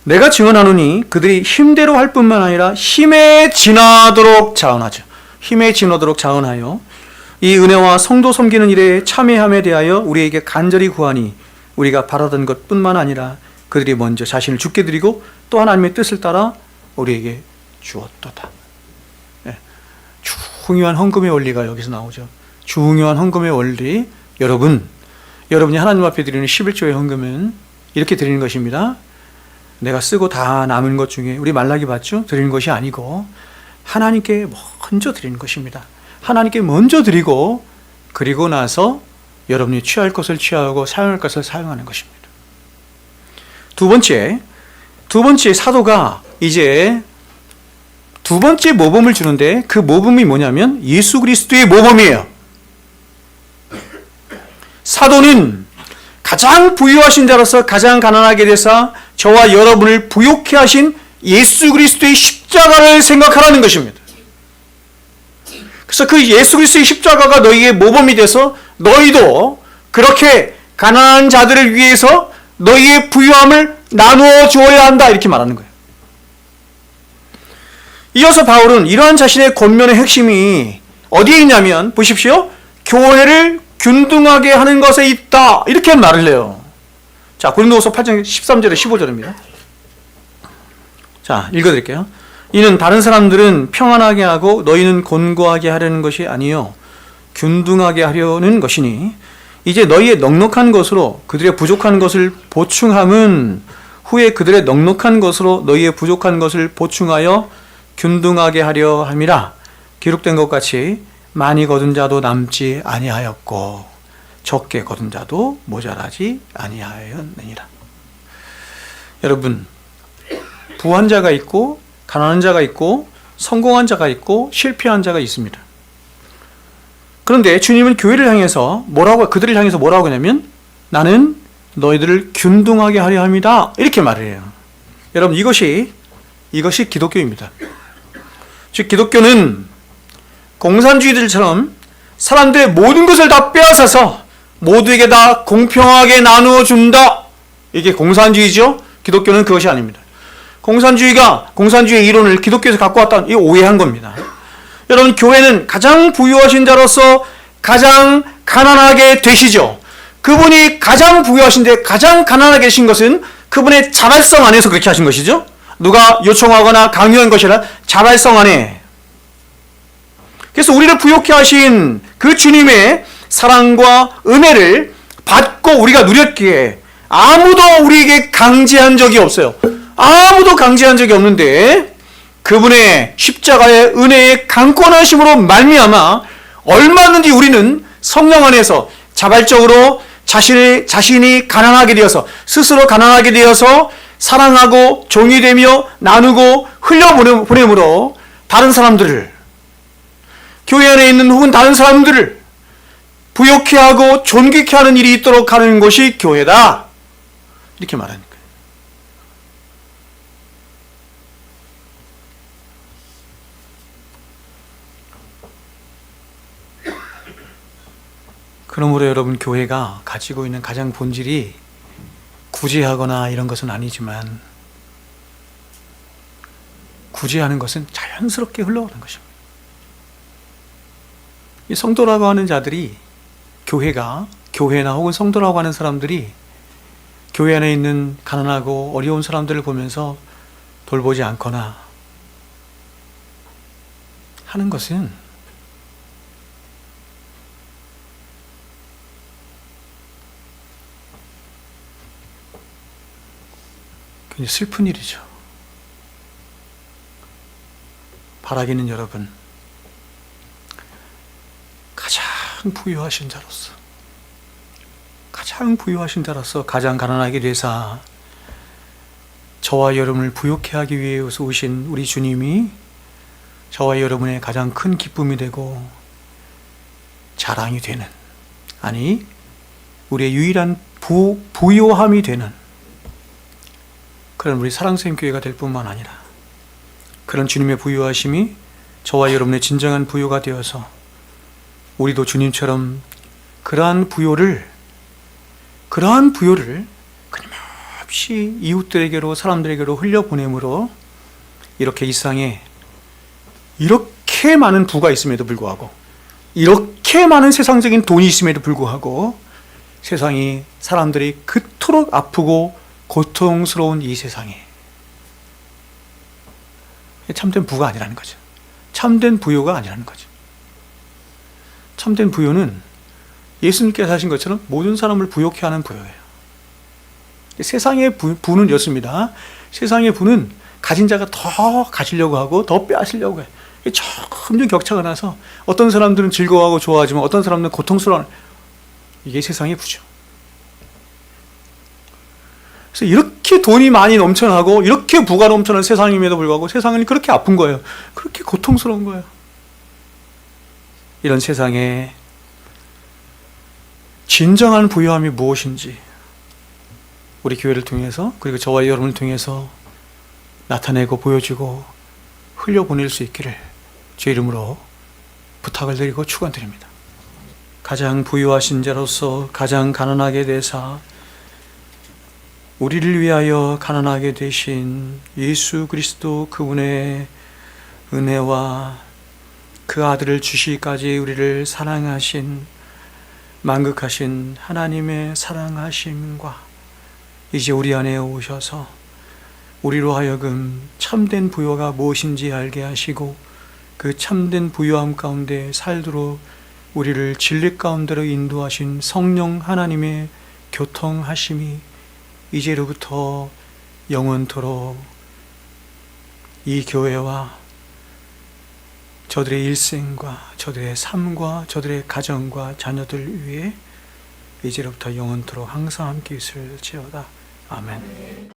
내가 증언하노니 그들이 힘대로 할 뿐만 아니라 힘에 지나도록 자원하죠. 힘에 지나도록 자원하여 이 은혜와 성도 섬기는 일에 참여함에 대하여 우리에게 간절히 구하니 우리가 바라던 것뿐만 아니라 그들이 먼저 자신을 주께 드리고 또 하나님의 뜻을 따라 우리에게 주었도다. 중요한 헌금의 원리가 여기서 나오죠. 중요한 헌금의 원리. 여러분이 하나님 앞에 드리는 11조의 헌금은 이렇게 드리는 것입니다. 내가 쓰고 다 남은 것 중에 우리 말라기 봤죠? 드리는 것이 아니고 하나님께 먼저 드리는 것입니다. 하나님께 먼저 드리고 그리고 나서 여러분이 취할 것을 취하고 사용할 것을 사용하는 것입니다. 두 번째 사도가 이제 두 번째 모범을 주는데 그 모범이 뭐냐면 예수 그리스도의 모범이에요. 사도는 가장 부유하신 자로서 가장 가난하게 되사 저와 여러분을 부욕케 하신 예수 그리스도의 십자가를 생각하라는 것입니다. 그래서 그 예수 그리스도의 십자가가 너희의 모범이 돼서 너희도 그렇게 가난한 자들을 위해서 너희의 부유함을 나누어 주어야 한다 이렇게 말하는 거예요. 이어서 바울은 이러한 자신의 권면의 핵심이 어디에 있냐면 보십시오. 교회를 균등하게 하는 것에 있다 이렇게 말을 해요. 자, 고린도후서 8장 13절에 15절입니다. 자, 읽어드릴게요. 이는 다른 사람들은 평안하게 하고 너희는 곤고하게 하려는 것이 아니요 균등하게 하려는 것이니 이제 너희의 넉넉한 것으로 그들의 부족한 것을 보충함은 후에 그들의 넉넉한 것으로 너희의 부족한 것을 보충하여 균등하게 하려 함이라. 기록된 것 같이 많이 거둔 자도 남지 아니하였고 적게 거둔 자도 모자라지 아니하였느니라. 여러분, 부한 자가 있고 가난한 자가 있고 성공한 자가 있고 실패한 자가 있습니다. 그런데 주님은 교회를 향해서 그들을 향해서 뭐라고 하냐면 나는 너희들을 균등하게 하려 합니다 이렇게 말을 해요. 여러분, 이것이 기독교입니다. 즉 기독교는 공산주의들처럼 사람들의 모든 것을 다 빼앗아서 모두에게 다 공평하게 나누어 준다. 이게 공산주의죠. 기독교는 그것이 아닙니다. 공산주의의 이론을 기독교에서 갖고 왔다. 이 오해한 겁니다. 여러분, 교회는 가장 부유하신 자로서 가장 가난하게 되시죠. 그분이 가장 부유하신데 가장 가난하게 계신 것은 그분의 자발성 안에서 그렇게 하신 것이죠. 누가 요청하거나 강요한 것이 아니라 자발성 안에. 그래서 우리를 부욕케 하신 그 주님의 사랑과 은혜를 받고 우리가 누렸기에 아무도 우리에게 강제한 적이 없어요. 아무도 강제한 적이 없는데 그분의 십자가의 은혜의 강권하심으로 말미암아 얼마든지 우리는 성령 안에서 자발적으로 자신이 가난하게 되어서 스스로 가난하게 되어서 사랑하고 종이 되며 나누고 흘려보냄으로 다른 사람들을 교회 안에 있는 혹은 다른 사람들을 부욕케 하고 존귀케 하는 일이 있도록 하는 것이 교회다 이렇게 말하는 거예요. 그러므로 여러분, 교회가 가지고 있는 가장 본질이 구제하거나 이런 것은 아니지만 구제하는 것은 자연스럽게 흘러오는 것입니다. 이 성도라고 하는 자들이 교회나 혹은 성도라고 하는 사람들이 교회 안에 있는 가난하고 어려운 사람들을 보면서 돌보지 않거나 하는 것은 굉장히 슬픈 일이죠. 바라기는 여러분, 가장 부유하신 자로서 가장 가난하게 되사 저와 여러분을 부욕해 하기 위해서 오신 우리 주님이 저와 여러분의 가장 큰 기쁨이 되고 자랑이 되는, 아니 우리의 유일한 부요함이 되는 그런 우리 사랑샘교회가 될 뿐만 아니라 그런 주님의 부요하심이 저와 여러분의 진정한 부요가 되어서 우리도 주님처럼 그러한 부요를 끊임없이 이웃들에게로, 사람들에게로 흘려보내므로 이렇게 이 세상에 이렇게 많은 부가 있음에도 불구하고, 이렇게 많은 세상적인 돈이 있음에도 불구하고 세상이, 사람들이 그토록 아프고 고통스러운 이 세상에 참된 부가 아니라는 거죠. 참된 부요가 아니라는 거죠. 참된 부요는 예수님께서 하신 것처럼 모든 사람을 부욕해 하는 부요예요. 세상의 부는 이렇습니다. 세상의 부는 가진 자가 더 가지려고 하고 더 빼앗으려고 해요. 점점 격차가 나서 어떤 사람들은 즐거워하고 좋아하지만 어떤 사람들은 고통스러워하는, 이게 세상의 부죠. 그래서 이렇게 돈이 많이 넘쳐나고 이렇게 부가 넘쳐나는 세상임에도 불구하고 세상은 그렇게 아픈 거예요. 그렇게 고통스러운 거예요. 이런 세상에 진정한 부요함이 무엇인지 우리 교회를 통해서, 그리고 저와 여러분을 통해서 나타내고 보여주고 흘려보낼 수 있기를 주 이름으로 부탁을 드리고 축원드립니다. 가장 부유하신 자로서 가장 가난하게 되사 우리를 위하여 가난하게 되신 예수 그리스도, 그분의 은혜와 그 아들을 주시기까지 우리를 사랑하신, 만극하신 하나님의 사랑하심과 이제 우리 안에 오셔서 우리로 하여금 참된 부요가 무엇인지 알게 하시고 그 참된 부요함 가운데 살도록 우리를 진리 가운데로 인도하신 성령 하나님의 교통하심이 이제로부터 영원토록 이 교회와 저들의 일생과 저들의 삶과 저들의 가정과 자녀들 위해 이제로부터 영원토록 항상 함께 있을지어다. 아멘.